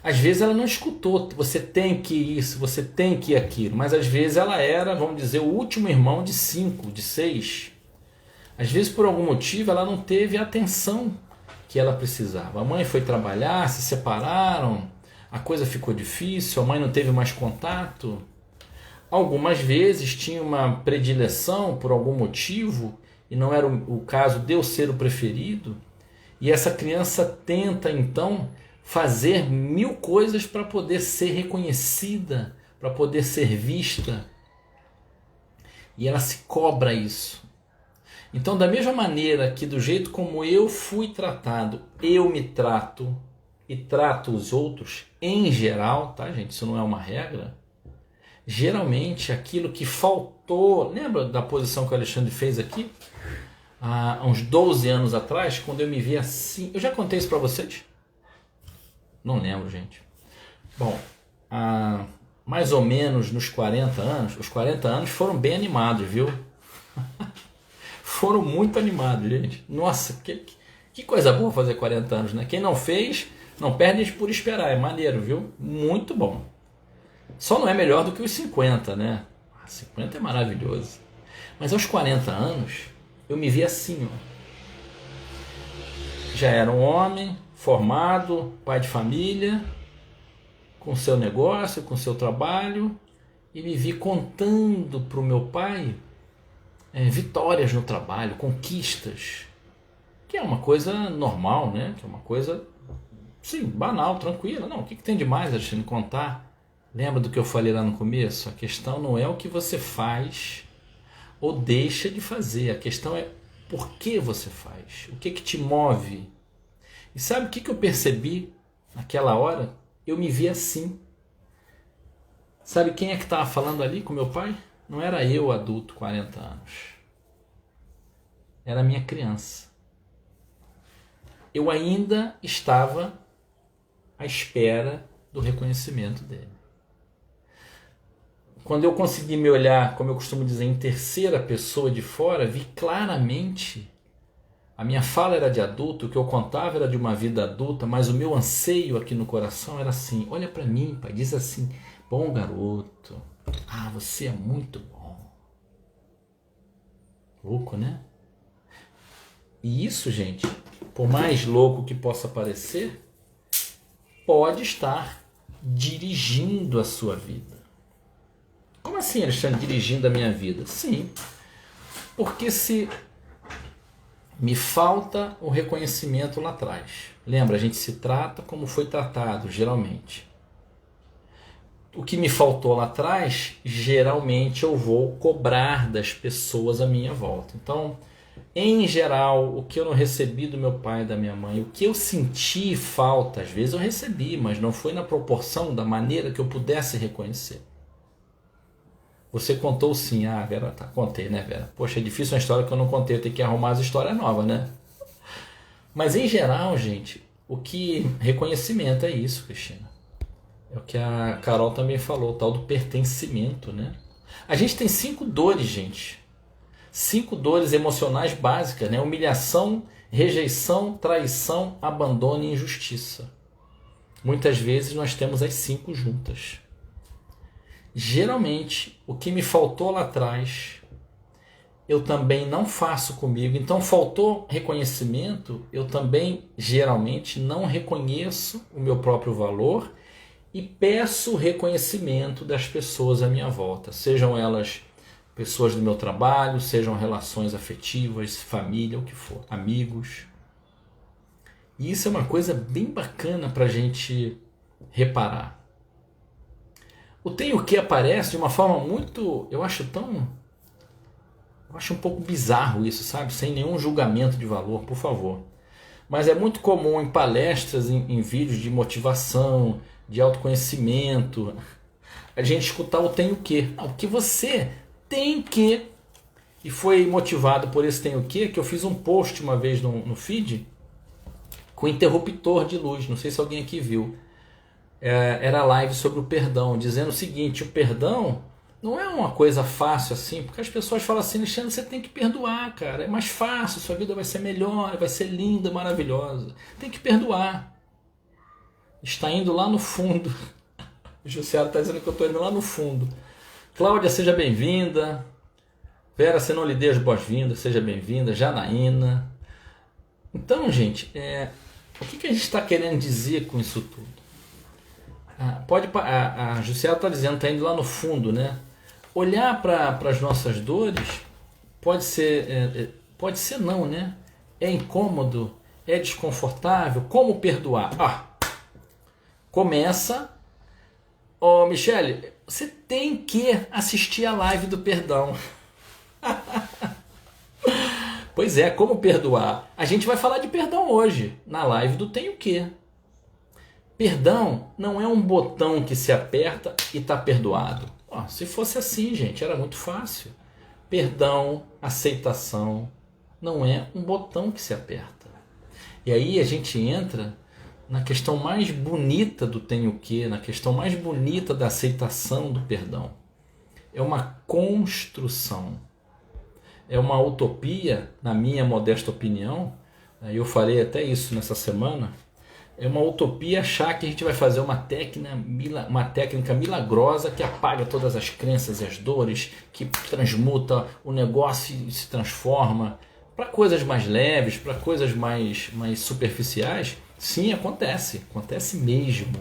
Às vezes ela não escutou, você tem que isso, você tem que aquilo, mas às vezes ela era, vamos dizer, o último irmão de 5, de 6. Às vezes por algum motivo ela não teve a atenção que ela precisava. A mãe foi trabalhar, se separaram, a coisa ficou difícil, a mãe não teve mais contato. Algumas vezes tinha uma predileção por algum motivo e não era o caso de eu ser o preferido. E essa criança tenta então fazer 1000 coisas para poder ser reconhecida, para poder ser vista. E ela se cobra isso. Então, da mesma maneira que do jeito como eu fui tratado, eu me trato e trato os outros em geral, tá, gente? Isso não é uma regra. Geralmente aquilo que faltou, lembra da posição que o Alexandre fez aqui? Há uns 12 anos atrás, quando eu me vi assim... Eu já contei isso para vocês? Não lembro, gente. Bom, mais ou menos nos 40 anos, os 40 anos foram bem animados, viu? Foram muito animados, gente. Nossa, que coisa boa fazer 40 anos, né? Quem não fez, Não perde por esperar, é maneiro, viu? Muito bom. Só não é melhor do que os 50, né? 50 é maravilhoso. Mas aos 40 anos, eu me vi assim, ó. Já era um homem, formado, pai de família, com seu negócio, com seu trabalho, e me vi contando para o meu pai vitórias no trabalho, conquistas, que é uma coisa normal, né? Que é uma coisa, sim, banal, tranquila. Não, o que tem de mais, Alexandre, contar? Lembra do que eu falei lá no começo? A questão não é o que você faz ou deixa de fazer, a questão é por que você faz, o que te move. E sabe o que eu percebi naquela hora? Eu me vi assim. Sabe quem é que estava falando ali com meu pai? Não era eu, adulto, 40 anos. Era a minha criança. Eu ainda estava à espera do reconhecimento dele. Quando eu consegui me olhar, como eu costumo dizer, em terceira pessoa de fora, vi claramente. A minha fala era de adulto, o que eu contava era de uma vida adulta, mas o meu anseio aqui no coração era assim: olha para mim, pai, diz assim, bom garoto, você é muito bom. Louco, né? E isso, gente, por mais louco que possa parecer, pode estar dirigindo a sua vida. Como assim, Alexandre, dirigindo a minha vida? Sim, porque se me falta o reconhecimento lá atrás. Lembra, a gente se trata como foi tratado, geralmente. O que me faltou lá atrás, geralmente eu vou cobrar das pessoas à minha volta. Então, em geral, o que eu não recebi do meu pai e da minha mãe, o que eu senti falta, às vezes eu recebi, mas não foi na proporção da maneira que eu pudesse reconhecer. Você contou sim, Vera, contei, né, Vera? Poxa, é difícil uma história que eu não contei, eu tenho que arrumar as histórias novas, né? Mas em geral, gente, o que reconhecimento é isso, Cristina. É o que a Carol também falou, o tal do pertencimento, né? A gente tem 5 dores, gente. 5 dores emocionais básicas, né? Humilhação, rejeição, traição, abandono e injustiça. Muitas vezes nós temos as 5 juntas. Geralmente, o que me faltou lá atrás, eu também não faço comigo. Então, faltou reconhecimento, eu também, geralmente, não reconheço o meu próprio valor e peço reconhecimento das pessoas à minha volta. Sejam elas pessoas do meu trabalho, sejam relações afetivas, família, o que for, amigos. E isso é uma coisa bem bacana para a gente reparar. O tenho que aparece de uma forma muito, eu acho um pouco bizarro isso, sabe? Sem nenhum julgamento de valor, por favor. Mas é muito comum em palestras, em vídeos de motivação, de autoconhecimento, a gente escutar o tenho que. O que você tem que. E foi motivado por esse tenho que eu fiz um post uma vez no feed com interruptor de luz. Não sei se alguém aqui viu. Era live sobre o perdão, dizendo o seguinte: o perdão não é uma coisa fácil assim, porque as pessoas falam assim, Alexandre, você tem que perdoar, cara, é mais fácil, sua vida vai ser melhor, vai ser linda, maravilhosa, tem que perdoar. Está indo lá no fundo. O Jussiara está dizendo que eu estou indo lá no fundo. Cláudia, seja bem-vinda. Vera, se não lhe dei as boas-vindas, seja bem-vinda. Janaína. Então, gente, o que a gente está querendo dizer com isso tudo? A Jussiara está dizendo, está indo lá no fundo, né? Olhar para as nossas dores pode ser não, né? É incômodo, é desconfortável. Como perdoar? Começa. Michele, você tem que assistir a live do perdão. Pois é, como perdoar? A gente vai falar de perdão hoje, na live do Tenho Que. Perdão não é um botão que se aperta e está perdoado. Se fosse assim, gente, era muito fácil. Perdão, aceitação, não é um botão que se aperta. E aí a gente entra na questão mais bonita do tenho que, na questão mais bonita da aceitação do perdão. É uma construção. É uma utopia, na minha modesta opinião, eu falei até isso nessa semana, É uma utopia achar que a gente vai fazer uma técnica milagrosa que apaga todas as crenças e as dores, que transmuta o negócio e se transforma para coisas mais leves, para coisas mais superficiais. Sim, acontece mesmo.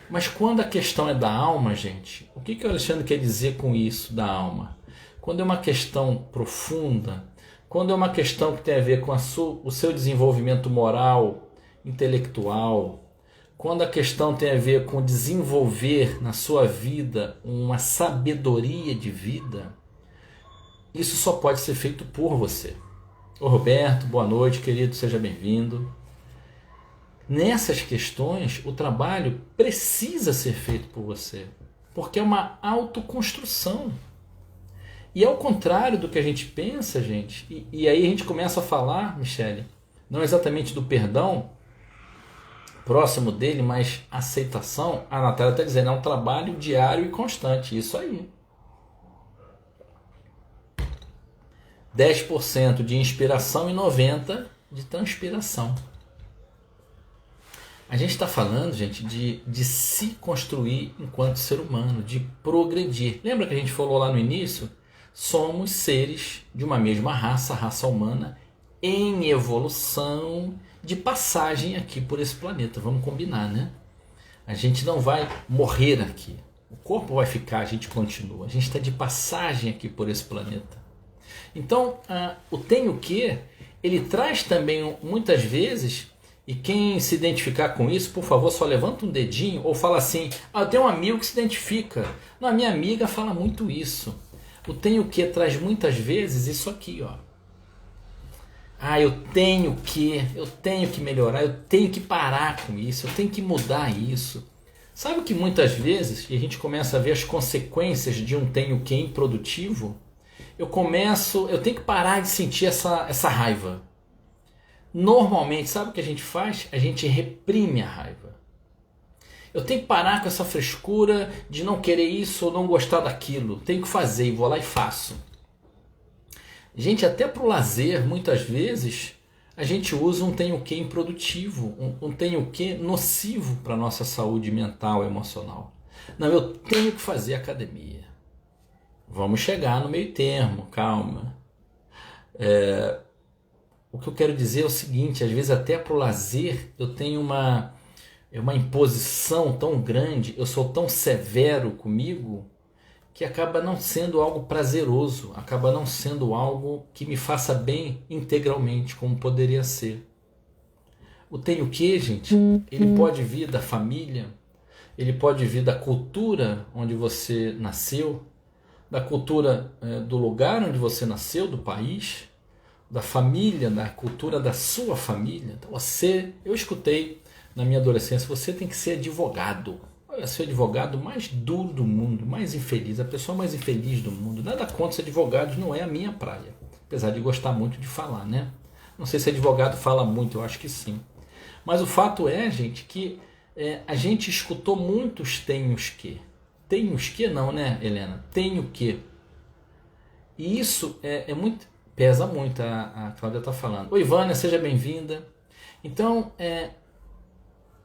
Mas quando a questão é da alma, gente, o que o Alexandre quer dizer com isso da alma? Quando é uma questão profunda, quando é uma questão que tem a ver com o seu desenvolvimento moral, intelectual, quando a questão tem a ver com desenvolver na sua vida uma sabedoria de vida, isso só pode ser feito por você. Ô Roberto, boa noite, querido, seja bem-vindo. Nessas questões, o trabalho precisa ser feito por você, porque é uma autoconstrução. E ao contrário do que a gente pensa, gente, e aí a gente começa a falar, Michele, não exatamente do perdão, próximo dele, mas aceitação. A Natália está dizendo, é um trabalho diário e constante, isso aí. 10% de inspiração e 90% de transpiração. A gente está falando, gente, de se construir enquanto ser humano, de progredir. Lembra que a gente falou lá no início? Somos seres de uma mesma raça, a raça humana, em evolução, de passagem aqui por esse planeta. Vamos combinar, né? A gente não vai morrer aqui. O corpo vai ficar, a gente continua. A gente está de passagem aqui por esse planeta. Então, o tem o que, ele traz também muitas vezes, e quem se identificar com isso, por favor, só levanta um dedinho ou fala assim, eu tenho um amigo que se identifica. Não, a minha amiga fala muito isso. O tem o que traz muitas vezes isso aqui, ó. Eu tenho que melhorar, eu tenho que parar com isso, eu tenho que mudar isso. Sabe que muitas vezes, e a gente começa a ver as consequências de um tenho que improdutivo, eu tenho que parar de sentir essa raiva. Normalmente, sabe o que a gente faz? A gente reprime a raiva. Eu tenho que parar com essa frescura de não querer isso ou não gostar daquilo. Tenho que fazer e vou lá e faço. Gente, até para o lazer, muitas vezes, a gente usa um tenho que improdutivo, um tenho que nocivo para a nossa saúde mental e emocional. Não, eu tenho que fazer academia. Vamos chegar no meio termo, calma. O que eu quero dizer é o seguinte, às vezes até para o lazer eu tenho uma imposição tão grande, eu sou tão severo comigo, que acaba não sendo algo prazeroso, acaba não sendo algo que me faça bem integralmente, como poderia ser. O tenho que, gente, ele pode vir da família, ele pode vir da cultura onde você nasceu, da cultura do lugar onde você nasceu, do país, da família, da cultura da sua família. Então eu escutei na minha adolescência, você tem que ser advogado. Olha, ser o advogado mais duro do mundo, mais infeliz, a pessoa mais infeliz do mundo. Nada contra ser advogado, não é a minha praia. Apesar de gostar muito de falar, né? Não sei se advogado fala muito, eu acho que sim. Mas o fato é, gente, que a gente escutou muitos tenhos que. Tenhos que não, né, Helena? Tenho que. E isso pesa muito, a Cláudia está falando. Oi, Vânia, seja bem-vinda. Então,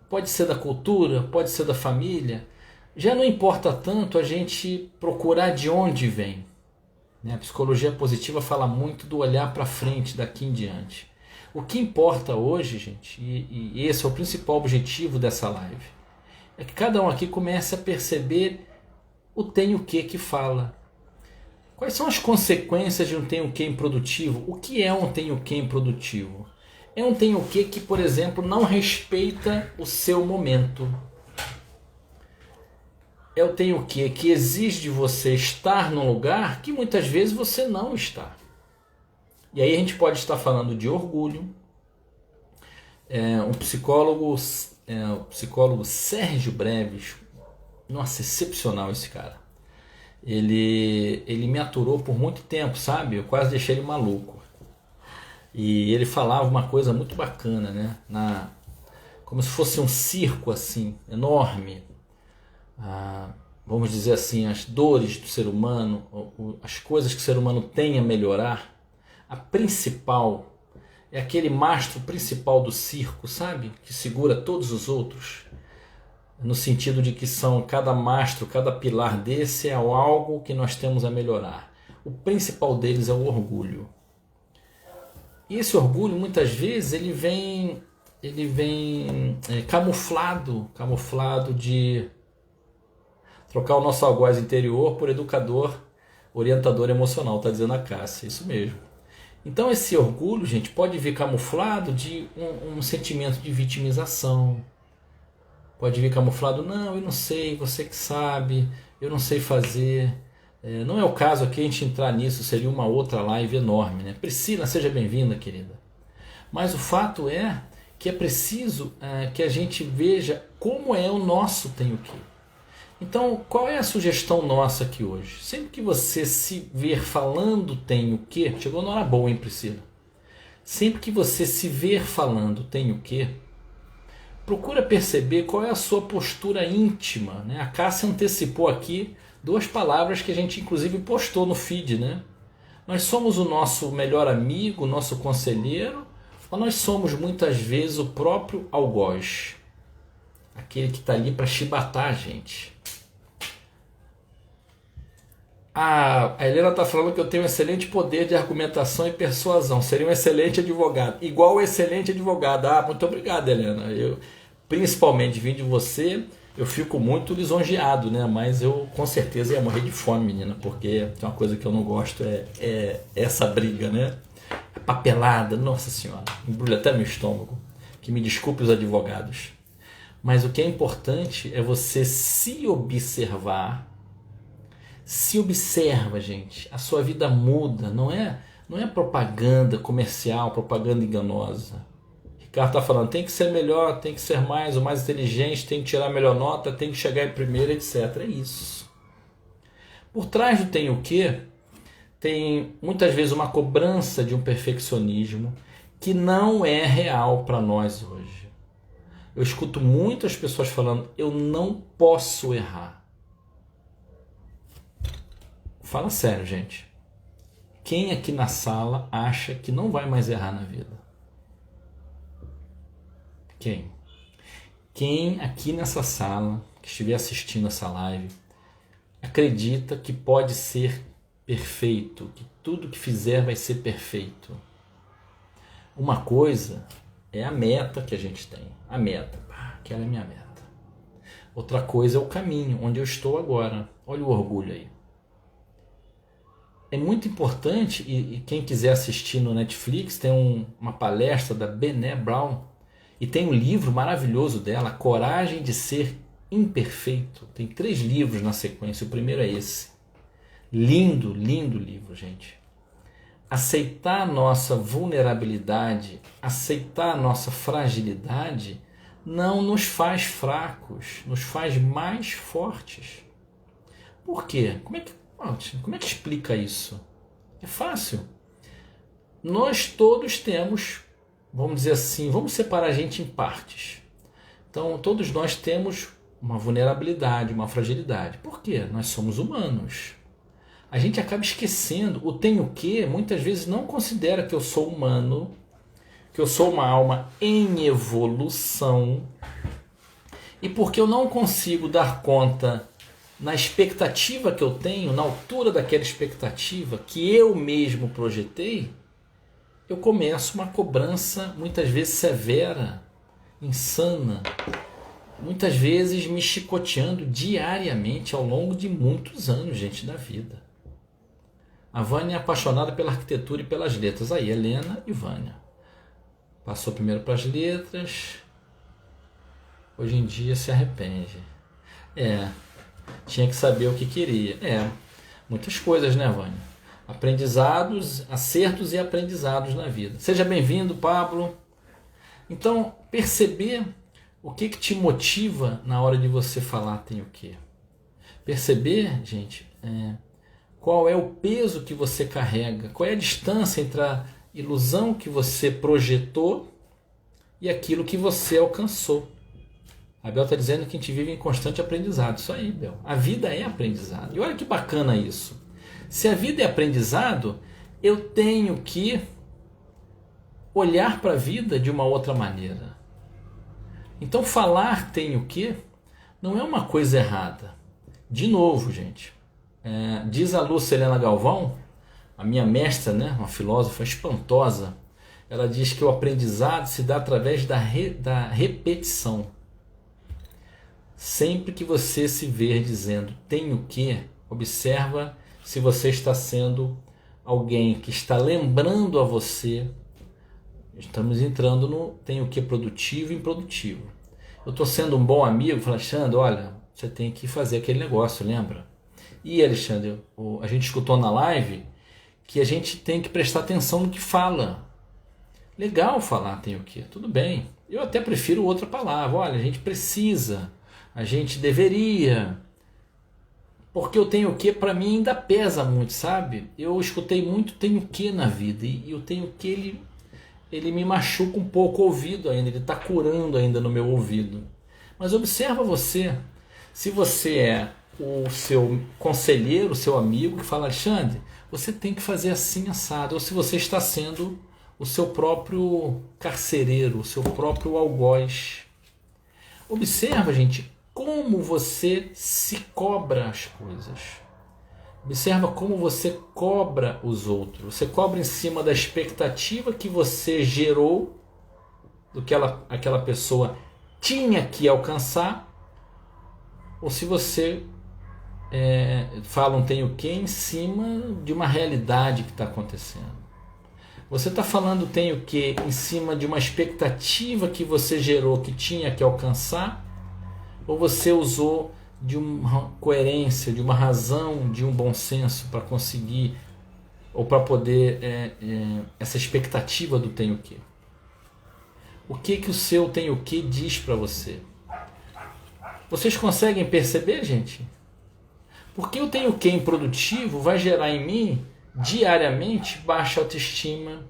pode ser da cultura, pode ser da família, já não importa tanto a gente procurar de onde vem. A psicologia positiva fala muito do olhar para frente, daqui em diante. O que importa hoje, gente, e esse é o principal objetivo dessa live, é que cada um aqui comece a perceber o tenho que fala. Quais são as consequências de um tenho que improdutivo? O que é um tenho que improdutivo? É um tenho que, por exemplo, não respeita o seu momento. É o tenho que exige de você estar num lugar que muitas vezes você não está. E aí a gente pode estar falando de orgulho. O psicólogo Sérgio Breves, nossa, excepcional esse cara. Ele me aturou por muito tempo, sabe? Eu quase deixei ele maluco. E ele falava uma coisa muito bacana, né? Como se fosse um circo assim, enorme. Vamos dizer assim, as dores do ser humano, as coisas que o ser humano tem a melhorar. A principal é aquele mastro principal do circo, sabe? Que segura todos os outros. No sentido de que são cada mastro, cada pilar desse é algo que nós temos a melhorar. O principal deles é o orgulho. E esse orgulho, muitas vezes, ele vem camuflado de trocar o nosso algoz interior por educador, orientador emocional, está dizendo a Cássia, isso mesmo. Então esse orgulho, gente, pode vir camuflado de um sentimento de vitimização, pode vir camuflado, não, eu não sei, você que sabe, eu não sei fazer. Não é o caso aqui a gente entrar nisso, seria uma outra live enorme, né? Priscila, seja bem-vinda, querida. Mas o fato é que é preciso que a gente veja como é o nosso tem o quê. Então, qual é a sugestão nossa aqui hoje? Sempre que você se ver falando tem o quê, chegou na hora boa, hein, Priscila? Sempre que você se ver falando tem o quê, procura perceber qual é a sua postura íntima, né? A Cássia antecipou aqui 2 palavras que a gente inclusive postou no feed, né? Nós somos o nosso melhor amigo, o nosso conselheiro, ou nós somos muitas vezes o próprio algoz? Aquele que está ali para chibatar a gente. A Helena está falando que eu tenho um excelente poder de argumentação e persuasão. Seria um excelente advogado. Igual o excelente advogado. Muito obrigado, Helena. Eu, principalmente vindo de você, eu fico muito lisonjeado, né? Mas eu com certeza ia morrer de fome, menina, porque tem uma coisa que eu não gosto, é essa briga, né? A papelada, nossa senhora, embrulha até meu estômago. Que me desculpe os advogados. Mas o que é importante é você se observar. Se observa, gente. A sua vida muda. Não é propaganda comercial, propaganda enganosa. Ricardo está falando, tem que ser melhor, tem que ser mais, o mais inteligente, tem que tirar a melhor nota, tem que chegar em primeiro, etc. É isso. Por trás do tem o quê? Tem muitas vezes uma cobrança de um perfeccionismo que não é real para nós hoje. Eu escuto muitas pessoas falando, eu não posso errar. Fala sério, gente. Quem aqui na sala acha que não vai mais errar na vida? Quem? Quem aqui nessa sala, que estiver assistindo essa live, acredita que pode ser perfeito, que tudo que fizer vai ser perfeito? Uma coisa é a meta que a gente tem. A meta, aquela é a minha meta. Outra coisa é o caminho, onde eu estou agora. Olha o orgulho aí. É muito importante, e quem quiser assistir no Netflix, tem uma palestra da Brené Brown, e tem um livro maravilhoso dela, Coragem de Ser Imperfeito. Tem 3 livros na sequência, o primeiro é esse. Lindo, lindo livro, gente. Aceitar a nossa vulnerabilidade, aceitar a nossa fragilidade, não nos faz fracos, nos faz mais fortes. Por quê? Como é que explica isso? É fácil. Nós todos temos, vamos dizer assim, vamos separar a gente em partes. Então, todos nós temos uma vulnerabilidade, uma fragilidade. Por quê? Nós somos humanos. A gente acaba esquecendo, o tem o quê, muitas vezes não considera que eu sou humano, que eu sou uma alma em evolução, e porque eu não consigo dar conta na expectativa que eu tenho, na altura daquela expectativa que eu mesmo projetei, eu começo uma cobrança muitas vezes severa, insana, muitas vezes me chicoteando diariamente ao longo de muitos anos, gente, da vida. A Vânia é apaixonada pela arquitetura e pelas letras. Aí, Helena e Vânia. Passou primeiro para as letras, hoje em dia se arrepende. Tinha que saber o que queria. Muitas coisas, né, Vânia? Aprendizados, acertos e aprendizados na vida. Seja bem-vindo, Pablo. Então, perceber o que te motiva na hora de você falar tem o quê. Perceber, gente, qual é o peso que você carrega, qual é a distância entre a ilusão que você projetou e aquilo que você alcançou. A Bel está dizendo que a gente vive em constante aprendizado. Isso aí, Bel. A vida é aprendizado. E olha que bacana isso. Se a vida é aprendizado, eu tenho que olhar para a vida de uma outra maneira. Então falar tem o quê? Não é uma coisa errada. De novo, gente, diz a Lúcia Helena Galvão, a minha mestra, né, uma filósofa espantosa, ela diz que o aprendizado se dá através da repetição. Sempre que você se ver dizendo tenho que, observa se você está sendo alguém que está lembrando a você. Estamos entrando no tenho que produtivo e improdutivo. Eu estou sendo um bom amigo, falo, Alexandre, olha, você tem que fazer aquele negócio, lembra? E Alexandre, a gente escutou na live que a gente tem que prestar atenção no que fala. Legal falar tem o que, tudo bem. Eu até prefiro outra palavra. Olha, a gente precisa, a gente deveria. Porque eu tenho o que para mim ainda pesa muito, sabe? Eu escutei muito tenho que na vida e eu tenho que ele me machuca um pouco o ouvido ainda, ele está curando ainda no meu ouvido. Mas observa você, se você é o seu conselheiro, o seu amigo que fala, Alexandre, você tem que fazer assim assado, ou se você está sendo o seu próprio carcereiro, o seu próprio algoz. Observa, gente, como você se cobra as coisas. Observa como você cobra os outros. Você cobra em cima da expectativa que você gerou, do que aquela pessoa tinha que alcançar, ou se você fala um tem o que em cima de uma realidade que está acontecendo. Você está falando tem o que em cima de uma expectativa que você gerou que tinha que alcançar, ou você usou de uma coerência, de uma razão, de um bom senso para conseguir, ou para poder, essa expectativa do tem o que? O que o seu tem o que diz para você? Vocês conseguem perceber, gente? Porque o tenho que improdutivo vai gerar em mim diariamente baixa autoestima.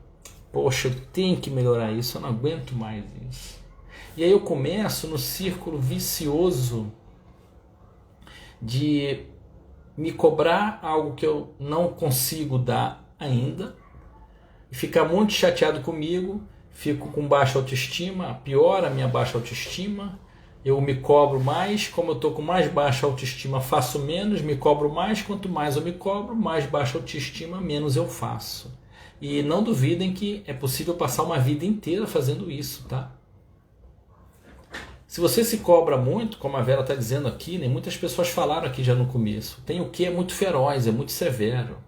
Poxa, eu tenho que melhorar isso, eu não aguento mais isso. E aí eu começo no círculo vicioso de me cobrar algo que eu não consigo dar ainda, e ficar muito chateado comigo, fico com baixa autoestima, piora a minha baixa autoestima, eu me cobro mais, como eu estou com mais baixa autoestima, faço menos, me cobro mais, quanto mais eu me cobro, mais baixa autoestima, menos eu faço. E não duvidem que é possível passar uma vida inteira fazendo isso, tá? Se você se cobra muito, como a Vera está dizendo aqui, né, muitas pessoas falaram aqui já no começo, tem o que é muito feroz, é muito severo.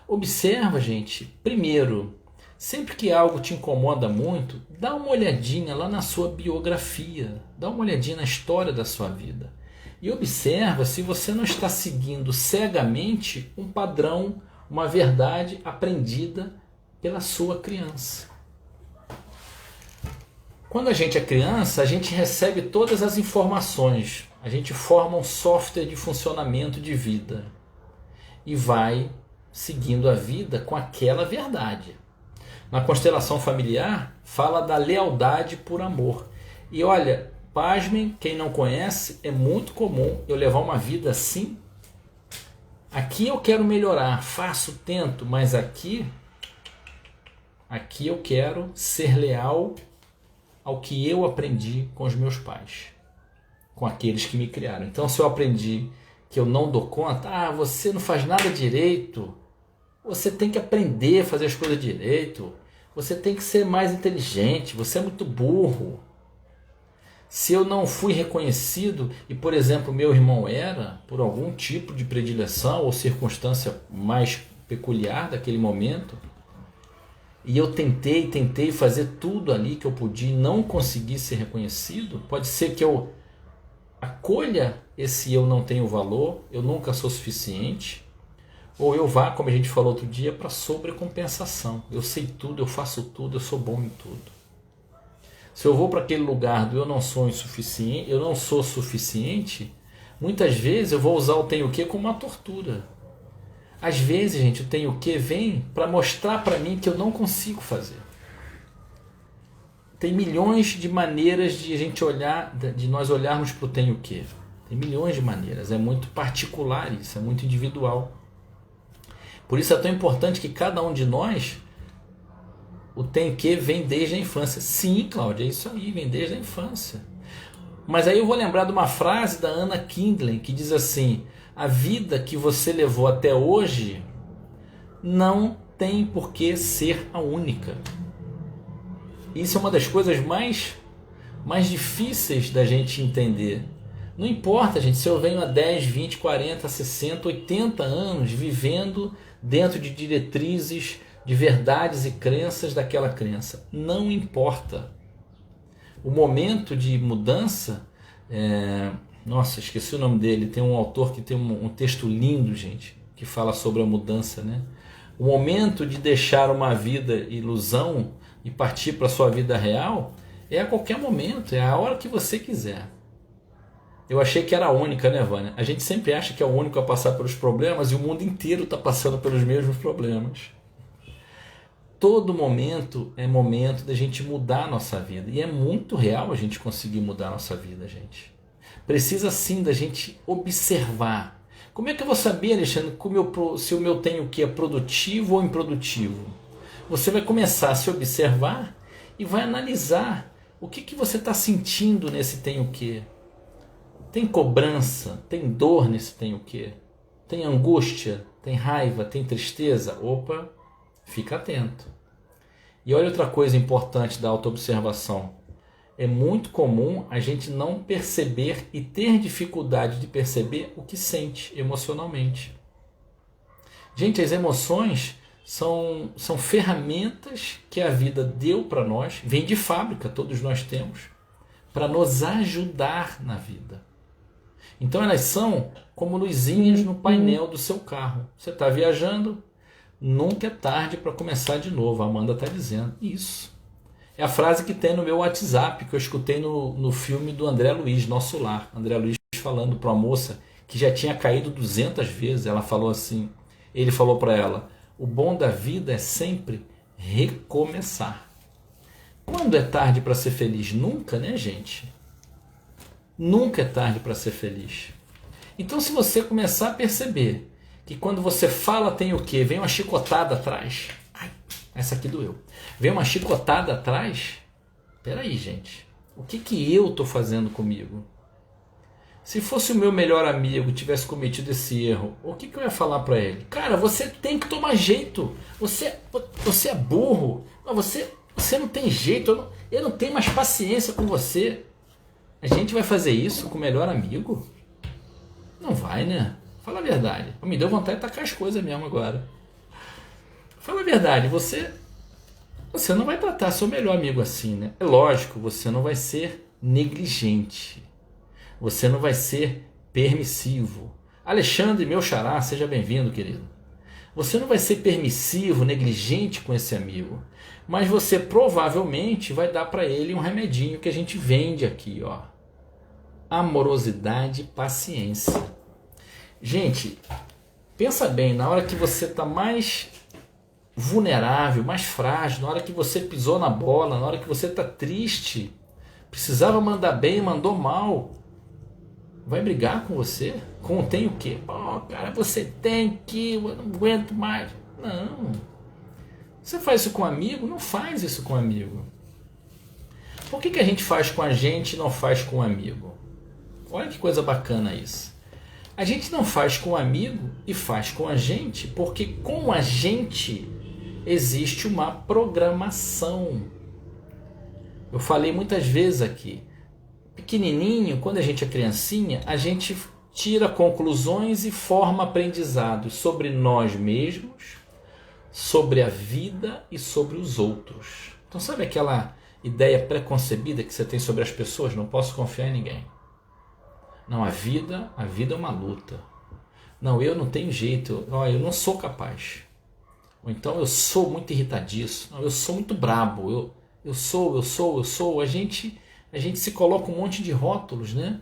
Observa, gente, primeiro, sempre que algo te incomoda muito, dá uma olhadinha lá na sua biografia, dá uma olhadinha na história da sua vida. E observa se você não está seguindo cegamente um padrão, uma verdade aprendida pela sua criança. Quando a gente é criança, a gente recebe todas as informações, a gente forma um software de funcionamento de vida e vai seguindo a vida com aquela verdade. Na constelação familiar, fala da lealdade por amor. E olha, pasmem, quem não conhece, é muito comum eu levar uma vida assim. Aqui eu quero melhorar, faço, tento, mas aqui eu quero ser leal ao que eu aprendi com os meus pais, com aqueles que me criaram. Então, se eu aprendi que eu não dou conta, você não faz nada direito, você tem que aprender a fazer as coisas direito, você tem que ser mais inteligente, você é muito burro. Se eu não fui reconhecido, e por exemplo, meu irmão era, por algum tipo de predileção ou circunstância mais peculiar daquele momento, e eu tentei fazer tudo ali que eu podia e não consegui ser reconhecido, pode ser que eu acolha esse eu não tenho valor, eu nunca sou suficiente, ou eu vá, como a gente falou outro dia, para sobrecompensação. Eu sei tudo, eu faço tudo, eu sou bom em tudo. Se eu vou para aquele lugar do eu não sou insuficiente, eu não sou suficiente, muitas vezes eu vou usar o tenho que como uma tortura. Às vezes, gente, o tenho que vem para mostrar para mim que eu não consigo fazer. Tem milhões de maneiras de a gente olhar, de nós olharmos para o tenho que. Tem milhões de maneiras, é muito particular isso, é muito individual. Por isso é tão importante que cada um de nós O tem que vem desde a infância. Sim, Cláudia, é isso aí, vem desde a infância. Mas aí eu vou lembrar de uma frase da Anna Kindlen que diz assim: a vida que você levou até hoje não tem por que ser a única. Isso é uma das coisas mais difíceis da gente entender. Não importa, gente, se eu venho há 10, 20, 40, 60, 80 anos vivendo dentro de diretrizes, de verdades e crenças daquela crença. Não importa. O momento de mudança... Nossa, esqueci o nome dele. Tem um autor que tem um texto lindo, gente, que fala sobre a mudança, né? O momento de deixar uma vida ilusão e partir para a sua vida real é a qualquer momento, é a hora que você quiser. Eu achei que era a única, né, Vânia? A gente sempre acha que é o único a passar pelos problemas e o mundo inteiro está passando pelos mesmos problemas. Todo momento é momento da gente mudar a nossa vida. E é muito real a gente conseguir mudar a nossa vida, gente. Precisa sim da gente observar. Como é que eu vou saber, Alexandre, se o meu tem o que é produtivo ou improdutivo? Você vai começar a se observar e vai analisar o que você está sentindo nesse tem o que. Tem cobrança, tem dor nesse tem o que? Tem angústia, tem raiva, tem tristeza? Opa, fica atento. E olha outra coisa importante da autoobservação. É muito comum a gente não perceber e ter dificuldade de perceber o que sente emocionalmente. Gente, as emoções são ferramentas que a vida deu para nós, vem de fábrica, todos nós temos, para nos ajudar na vida. Então elas são como luzinhas no painel do seu carro. Você está viajando, nunca é tarde para começar de novo. A Amanda está dizendo isso. É a frase que tem no meu WhatsApp, que eu escutei no filme do André Luiz, Nosso Lar. André Luiz falando para uma moça que já tinha caído 200 vezes. Ela falou assim, ele falou para ela: o bom da vida é sempre recomeçar. Quando é tarde para ser feliz? Nunca, né, gente? Nunca é tarde para ser feliz. Então, se você começar a perceber que quando você fala tem o quê? Vem uma chicotada atrás. Ai, essa aqui doeu. Vem uma chicotada atrás. Peraí, gente. O que eu estou fazendo comigo? Se fosse o meu melhor amigo tivesse cometido esse erro, o que eu ia falar para ele? Cara, você tem que tomar jeito. Você é burro. Você não tem jeito. Eu não tenho mais paciência com você. A gente vai fazer isso com o melhor amigo? Não vai, né? Fala a verdade. Me deu vontade de tacar as coisas mesmo agora. Fala a verdade, você não vai tratar seu melhor amigo assim, né? É lógico, você não vai ser negligente. Você não vai ser permissivo. Alexandre, meu xará, seja bem-vindo, querido. Você não vai ser permissivo, negligente com esse amigo. Mas você provavelmente vai dar para ele um remedinho que a gente vende aqui, ó. Amorosidade e paciência. Gente, pensa bem, na hora que você está mais vulnerável, mais frágil, na hora que você pisou na bola, na hora que você está triste, precisava mandar bem, mandou mal, vai brigar com você? Com tem o quê? Pô, cara, você tem que, eu não aguento mais. Não. Você faz isso com um amigo? Não faz isso com um amigo. Por que a gente faz com a gente e não faz com um amigo? Olha que coisa bacana isso. A gente não faz com um amigo e faz com a gente porque com a gente existe uma programação. Eu falei muitas vezes aqui, pequenininho, quando a gente é criancinha, a gente tira conclusões e forma aprendizados sobre nós mesmos, sobre a vida e sobre os outros. Então sabe aquela ideia preconcebida que você tem sobre as pessoas? Não posso confiar em ninguém. Não, a vida é uma luta. Não, eu não tenho jeito, eu não sou capaz. Ou então eu sou muito irritadiço, não, eu sou muito brabo, eu sou. A gente se coloca um monte de rótulos, né?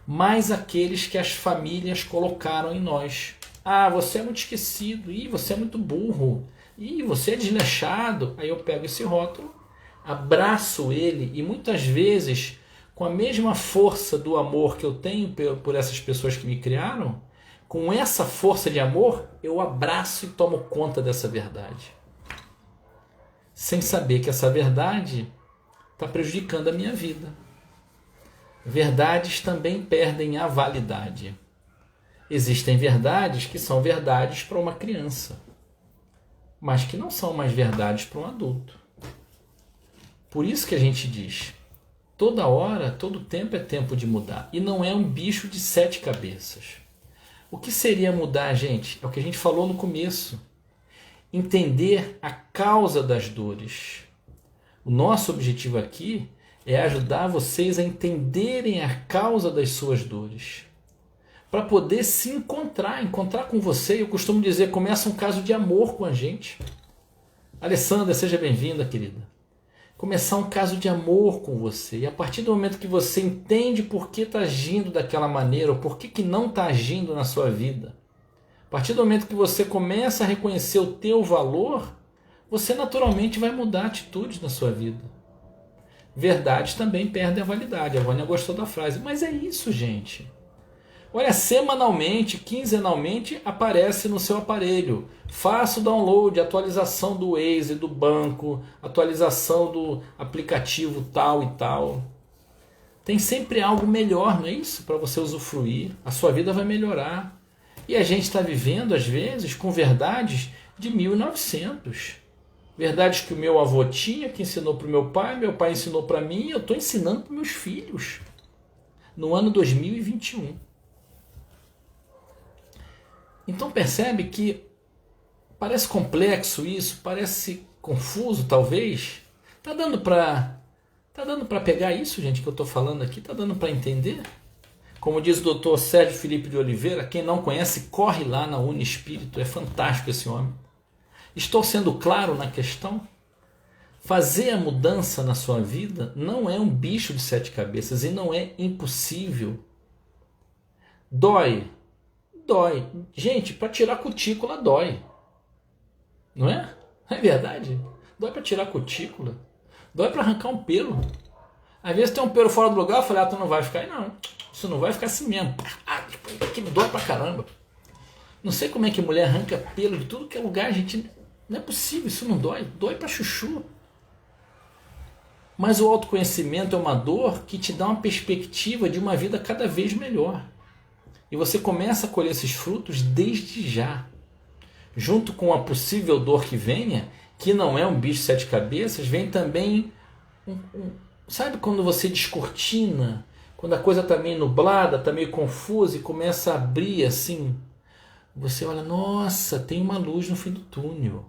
Mais aqueles que as famílias colocaram em nós. Ah, você é muito esquecido, você é muito burro, você é desleixado. Aí eu pego esse rótulo, abraço ele e muitas vezes, com a mesma força do amor que eu tenho por essas pessoas que me criaram, com essa força de amor, eu abraço e tomo conta dessa verdade. sem saber que essa verdade está prejudicando a minha vida. Verdades também perdem a validade. Existem verdades que são verdades para uma criança, mas que não são mais verdades para um adulto. Por isso que a gente diz, toda hora, todo tempo é tempo de mudar. E não é um bicho de 7 cabeças. O que seria mudar, gente? É o que a gente falou no começo. Entender a causa das dores. O nosso objetivo aqui é ajudar vocês a entenderem a causa das suas dores. Para poder se encontrar com você. Eu costumo dizer, começa um caso de amor com a gente. Alessandra, seja bem-vinda, querida. Começar um caso de amor com você. E a partir do momento que você entende por que está agindo daquela maneira, ou por que não está agindo na sua vida, a partir do momento que você começa a reconhecer o teu valor, você naturalmente vai mudar atitudes na sua vida. Verdades também perdem a validade. A Vânia gostou da frase. Mas é isso, gente. Olha, semanalmente, quinzenalmente, aparece no seu aparelho. Faça o download, atualização do Waze, do banco, atualização do aplicativo tal e tal. Tem sempre algo melhor, não é isso? Para você usufruir. A sua vida vai melhorar. E a gente está vivendo, às vezes, com verdades de 1900. Verdades que o meu avô tinha, que ensinou para o meu pai ensinou para mim, e eu estou ensinando para meus filhos. No ano 2021. Então percebe que parece complexo isso, parece confuso talvez. Tá dando para pegar isso, gente, que eu estou falando aqui? Tá dando para entender? Como diz o Dr. Sérgio Felipe de Oliveira, quem não conhece, corre lá na Uniespírito, é fantástico esse homem. Estou sendo claro na questão? Fazer a mudança na sua vida não é um bicho de 7 cabeças e não é impossível. Dói. Dói. Gente, para tirar cutícula dói. Não é? Não é verdade? Dói para tirar cutícula. Dói para arrancar um pelo. Às vezes tem um pelo fora do lugar, eu falei, tu não vai ficar aí não. Isso não vai ficar assim mesmo. Aquilo dói pra caramba. Não sei como é que mulher arranca pelo de tudo que é lugar, gente. Não é possível, isso não dói. Dói pra chuchu. Mas o autoconhecimento é uma dor que te dá uma perspectiva de uma vida cada vez melhor. E você começa a colher esses frutos desde já. Junto com a possível dor que venha, que não é um bicho de 7 cabeças, vem também sabe quando você descortina, quando a coisa está meio nublada, está meio confusa e começa a abrir assim, você olha, nossa, tem uma luz no fim do túnel.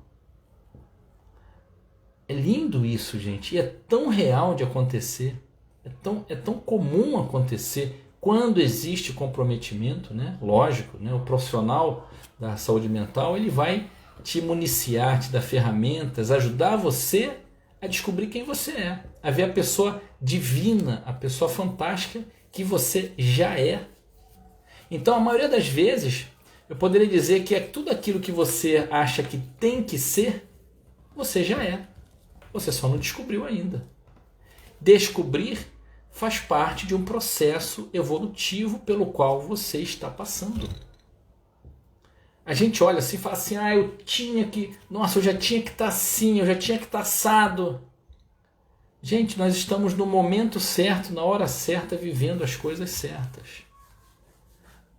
É lindo isso, gente, e é tão real de acontecer, é tão comum acontecer quando existe comprometimento, né? Lógico, né? O profissional da saúde mental ele vai te municiar, te dar ferramentas, ajudar você a descobrir quem você é, a ver a pessoa divina, a pessoa fantástica que você já é. Então, a maioria das vezes, eu poderia dizer que é tudo aquilo que você acha que tem que ser, você já é. Você só não descobriu ainda. Descobrir faz parte de um processo evolutivo pelo qual você está passando. A gente olha assim e fala assim, eu já tinha que estar assim, eu já tinha que estar assado. Gente, nós estamos no momento certo, na hora certa, vivendo as coisas certas.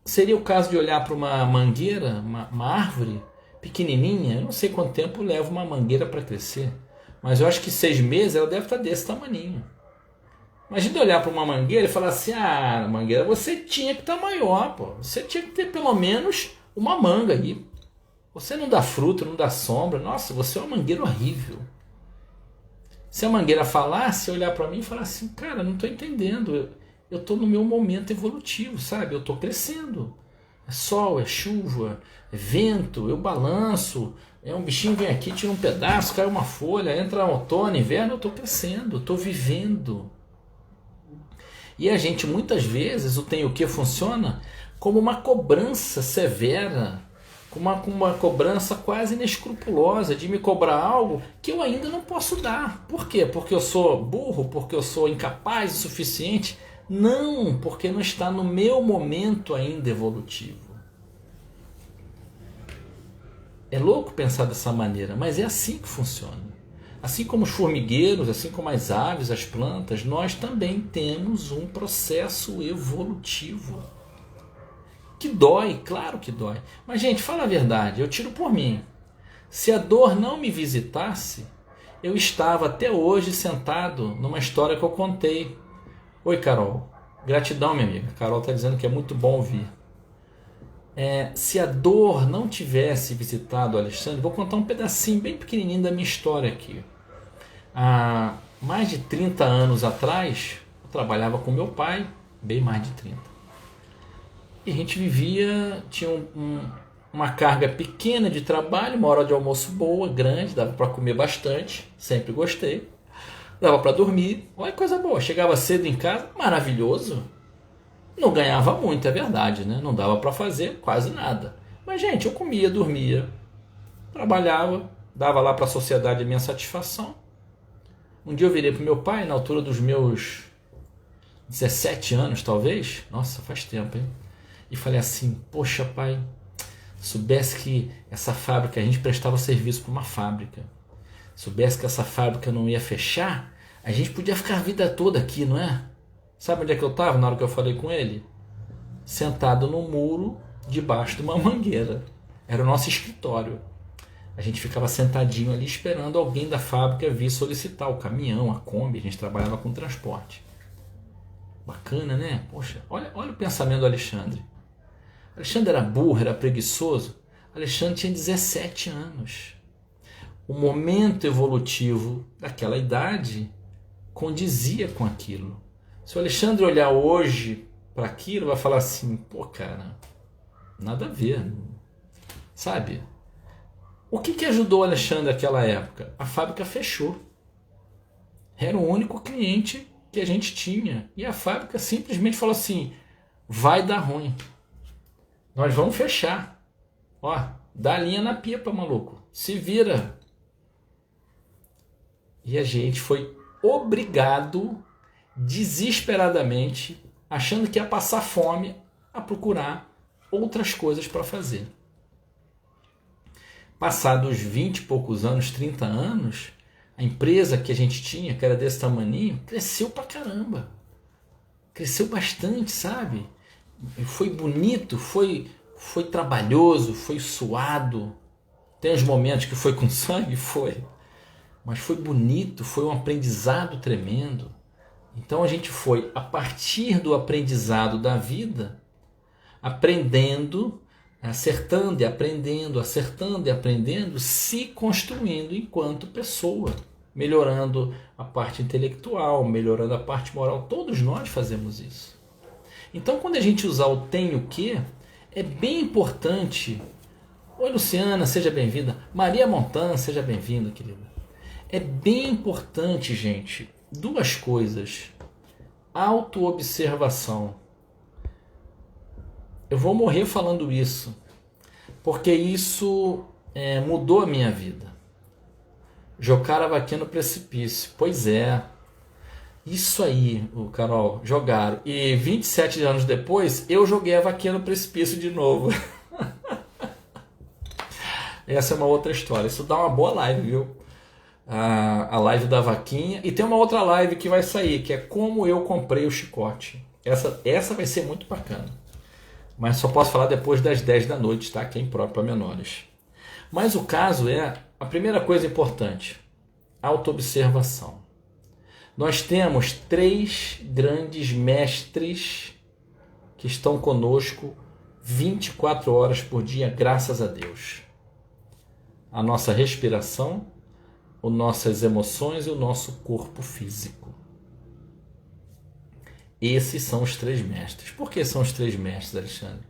Seria o caso de olhar para uma mangueira, uma árvore pequenininha, eu não sei quanto tempo leva uma mangueira para crescer, mas eu acho que 6 meses ela deve estar desse tamaninho. Imagina olhar para uma mangueira e falar assim, mangueira, você tinha que estar maior, pô. Você tinha que ter pelo menos uma manga aí. Você não dá fruto, não dá sombra. Nossa, você é uma mangueira horrível. Se a mangueira falasse, olhar para mim e falar assim, cara, não estou entendendo. Eu estou no meu momento evolutivo, sabe? Eu estou crescendo. É sol, é chuva, é vento, eu balanço. Um bichinho vem aqui, tira um pedaço, cai uma folha, entra outono, inverno, eu estou crescendo, eu estou vivendo. E a gente muitas vezes, o tem o que funciona como uma cobrança severa, como uma cobrança quase inescrupulosa de me cobrar algo que eu ainda não posso dar. Por quê? Porque eu sou burro? Porque eu sou incapaz o suficiente? Não, porque não está no meu momento ainda evolutivo. É louco pensar dessa maneira, mas é assim que funciona. Assim como os formigueiros, assim como as aves, as plantas, nós também temos um processo evolutivo. Que dói, claro que dói. Mas, gente, fala a verdade, eu tiro por mim. Se a dor não me visitasse, eu estava até hoje sentado numa história que eu contei. Oi, Carol. Gratidão, minha amiga. Carol está dizendo que é muito bom ouvir. Se a dor não tivesse visitado o Alexandre, vou contar um pedacinho bem pequenininho da minha história aqui. Há mais de 30 anos atrás, eu trabalhava com meu pai, bem mais de 30. E a gente vivia, tinha uma carga pequena de trabalho, uma hora de almoço boa, grande, dava para comer bastante, sempre gostei. Dava para dormir, olha que coisa boa, chegava cedo em casa, maravilhoso. Não ganhava muito, é verdade, né? Não dava para fazer quase nada. Mas, gente, eu comia, dormia, trabalhava, dava lá para a sociedade a minha satisfação. Um dia eu virei para o meu pai, na altura dos meus 17 anos, talvez. Nossa, faz tempo, hein? E falei assim, poxa, pai, soubesse que essa fábrica, a gente prestava serviço para uma fábrica. Soubesse que essa fábrica não ia fechar, a gente podia ficar a vida toda aqui, não é? Sabe onde é que eu estava na hora que eu falei com ele? Sentado no muro, debaixo de uma mangueira. Era o nosso escritório. A gente ficava sentadinho ali esperando alguém da fábrica vir solicitar o caminhão, a Kombi. A gente trabalhava com transporte. Bacana, né? Poxa, olha o pensamento do Alexandre. Alexandre era burro, era preguiçoso. Alexandre tinha 17 anos. O momento evolutivo daquela idade condizia com aquilo. Se o Alexandre olhar hoje para aquilo, vai falar assim, pô, cara, nada a ver, sabe? O que ajudou o Alexandre naquela época? A fábrica fechou. Era o único cliente que a gente tinha. E a fábrica simplesmente falou assim, vai dar ruim. Nós vamos fechar. Ó, dá linha na pipa, maluco. Se vira. E a gente foi obrigado, desesperadamente, achando que ia passar fome, a procurar outras coisas para fazer. Passados 20 e poucos anos, 30 anos, a empresa que a gente tinha, que era desse tamaninho, cresceu pra caramba. Cresceu bastante, sabe? Foi bonito, foi trabalhoso, foi suado. Tem uns momentos que foi com sangue, foi. Mas foi bonito, foi um aprendizado tremendo. Então a gente foi, a partir do aprendizado da vida, aprendendo, acertando e aprendendo, acertando e aprendendo, se construindo enquanto pessoa, melhorando a parte intelectual, melhorando a parte moral. Todos nós fazemos isso. Então quando a gente usar o tem o que, é bem importante. Oi Luciana, seja bem-vinda. Maria Montan, seja bem-vinda, querida. É bem importante, gente, duas coisas. Autoobservação. Eu vou morrer falando isso, porque isso mudou a minha vida. Jogar a vaquinha no precipício. Pois é. Isso aí, Carol, jogaram. E 27 anos depois, eu joguei a vaquinha no precipício de novo. Essa é uma outra história. Isso dá uma boa live, viu? A live da vaquinha. E tem uma outra live que vai sair, que é como eu comprei o chicote. Essa vai ser muito bacana. Mas só posso falar depois das 10 da noite, tá? Que é impróprio para menores. Mas o caso é, a primeira coisa importante, autoobservação. Nós temos 3 grandes mestres que estão conosco 24 horas por dia, graças a Deus. A nossa respiração, as nossas emoções e o nosso corpo físico. Esses são os 3 mestres. Por que são os 3 mestres, Alexandre?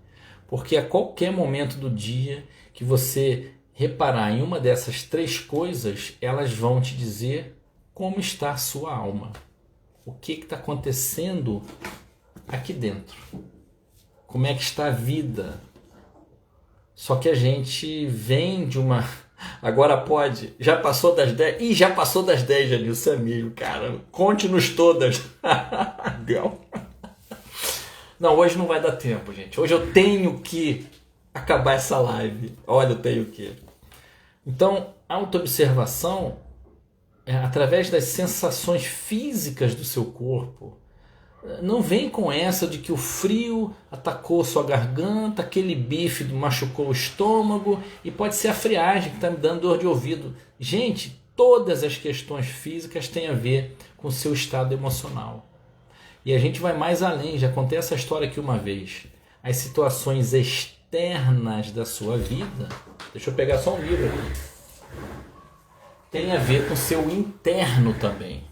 Porque a qualquer momento do dia que você reparar em uma dessas 3 coisas, elas vão te dizer como está a sua alma. O que está acontecendo aqui dentro. Como é que está a vida. Só que a gente vem de uma... Agora pode. Já passou das 10? Ih, já passou das 10, Janilson, amigo, cara. Conte-nos todas. Não, hoje não vai dar tempo, gente. Hoje eu tenho que acabar essa live. Olha, eu tenho que. Então, autoobservação através das sensações físicas do seu corpo. Não vem com essa de que o frio atacou sua garganta, aquele bife machucou o estômago e pode ser a friagem que está me dando dor de ouvido. Gente, todas as questões físicas têm a ver com o seu estado emocional. E a gente vai mais além, já contei essa história aqui uma vez. As situações externas da sua vida, deixa eu pegar só um livro aqui, tem a ver com o seu interno também.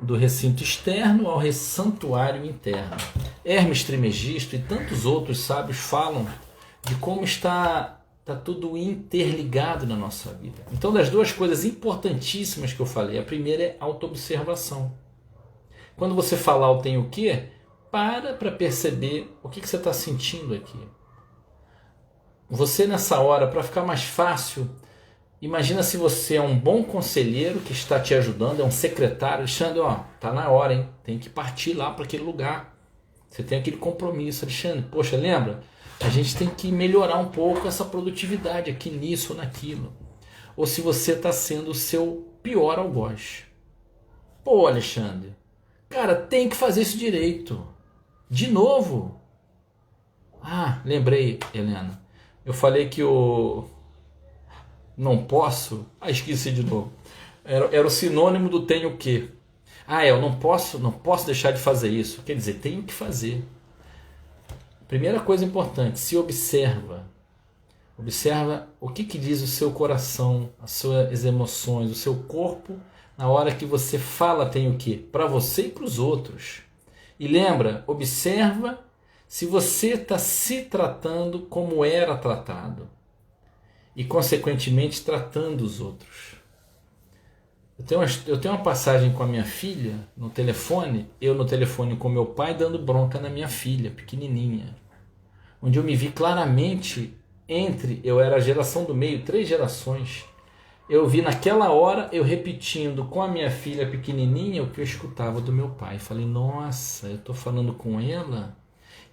Do recinto externo ao santuário interno. Hermes Trismegisto e tantos outros sábios falam de como está tudo interligado na nossa vida. Então, das duas coisas importantíssimas que eu falei, a primeira é autoobservação. Quando você falar o tem o quê, para perceber o que você está sentindo aqui. Você nessa hora, para ficar mais fácil, imagina se você é um bom conselheiro que está te ajudando, é um secretário. Alexandre, tá na hora, hein? Tem que partir lá para aquele lugar. Você tem aquele compromisso. Alexandre, poxa, lembra? A gente tem que melhorar um pouco essa produtividade aqui nisso ou naquilo. Ou se você está sendo o seu pior algoz. Pô, Alexandre, cara, tem que fazer isso direito. De novo. Lembrei, Helena. Eu falei que o... não posso? Esqueci de novo. Era o sinônimo do tenho o quê. Eu não posso deixar de fazer isso. Quer dizer, tenho que fazer. Primeira coisa importante, se observa. Observa o que diz o seu coração, as suas emoções, o seu corpo, na hora que você fala tenho o quê? Para você e para os outros. E lembra, observa se você está se tratando como era tratado. E, consequentemente, tratando os outros. Eu tenho uma passagem com a minha filha no telefone, eu no telefone com meu pai dando bronca na minha filha, pequenininha, onde eu me vi claramente eu era a geração do meio, 3 gerações, eu vi naquela hora eu repetindo com a minha filha pequenininha o que eu escutava do meu pai. Falei, nossa, eu estou falando com ela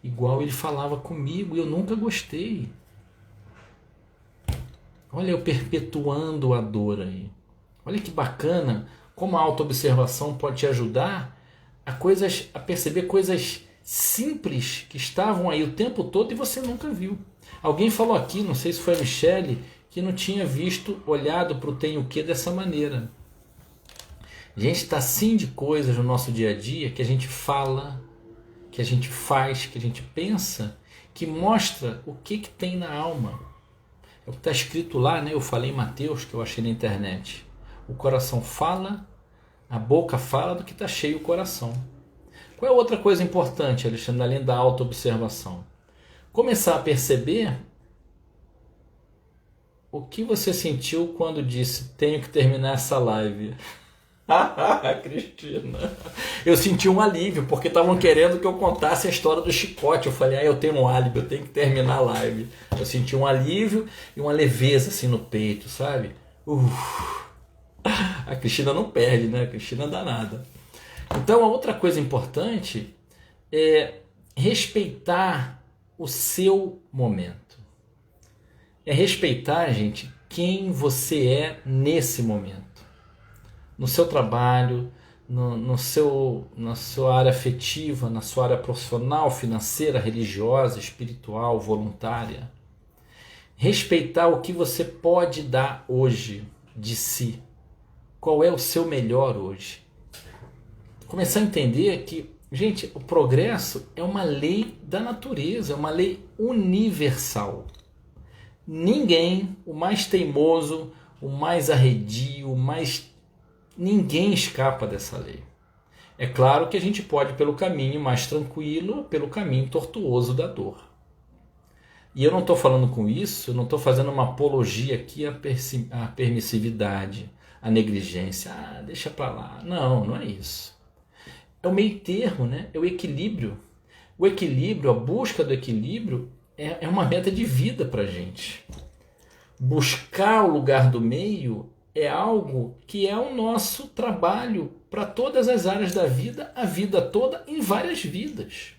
igual ele falava comigo e eu nunca gostei. Olha eu perpetuando a dor aí. Olha que bacana como a autoobservação pode te ajudar a perceber coisas simples que estavam aí o tempo todo e você nunca viu. Alguém falou aqui, não sei se foi a Michele, que não tinha olhado para o tem o que dessa maneira. A gente está assim de coisas no nosso dia a dia que a gente fala, que a gente faz, que a gente pensa, que mostra o que tem na alma. É o que está escrito lá, né? Eu falei em Mateus, que eu achei na internet. O coração fala, a boca fala do que está cheio o coração. Qual é outra coisa importante, Alexandre, além da autoobservação? Começar a perceber o que você sentiu quando disse tenho que terminar essa live. Cristina, eu senti um alívio, porque estavam querendo que eu contasse a história do chicote. Eu falei, eu tenho um álibi, eu tenho que terminar a live. Eu senti um alívio e uma leveza assim no peito, sabe? A Cristina não perde, né? A Cristina é danada. Então, a outra coisa importante é respeitar o seu momento. É respeitar, gente, quem você é nesse momento. No seu trabalho, na sua área afetiva, na sua área profissional, financeira, religiosa, espiritual, voluntária. Respeitar o que você pode dar hoje de si. Qual é o seu melhor hoje? Começar a entender que, gente, o progresso é uma lei da natureza, é uma lei universal. Ninguém, o mais teimoso, o mais arredio, ninguém escapa dessa lei. É claro que a gente pode ir pelo caminho mais tranquilo, pelo caminho tortuoso da dor. E eu não estou falando com isso, eu não estou fazendo uma apologia aqui à permissividade, à negligência. Deixa para lá. Não é isso. É o meio termo, né? É o equilíbrio. O equilíbrio, a busca do equilíbrio é uma meta de vida para a gente. Buscar o lugar do meio é algo que é o nosso trabalho para todas as áreas da vida, a vida toda, em várias vidas.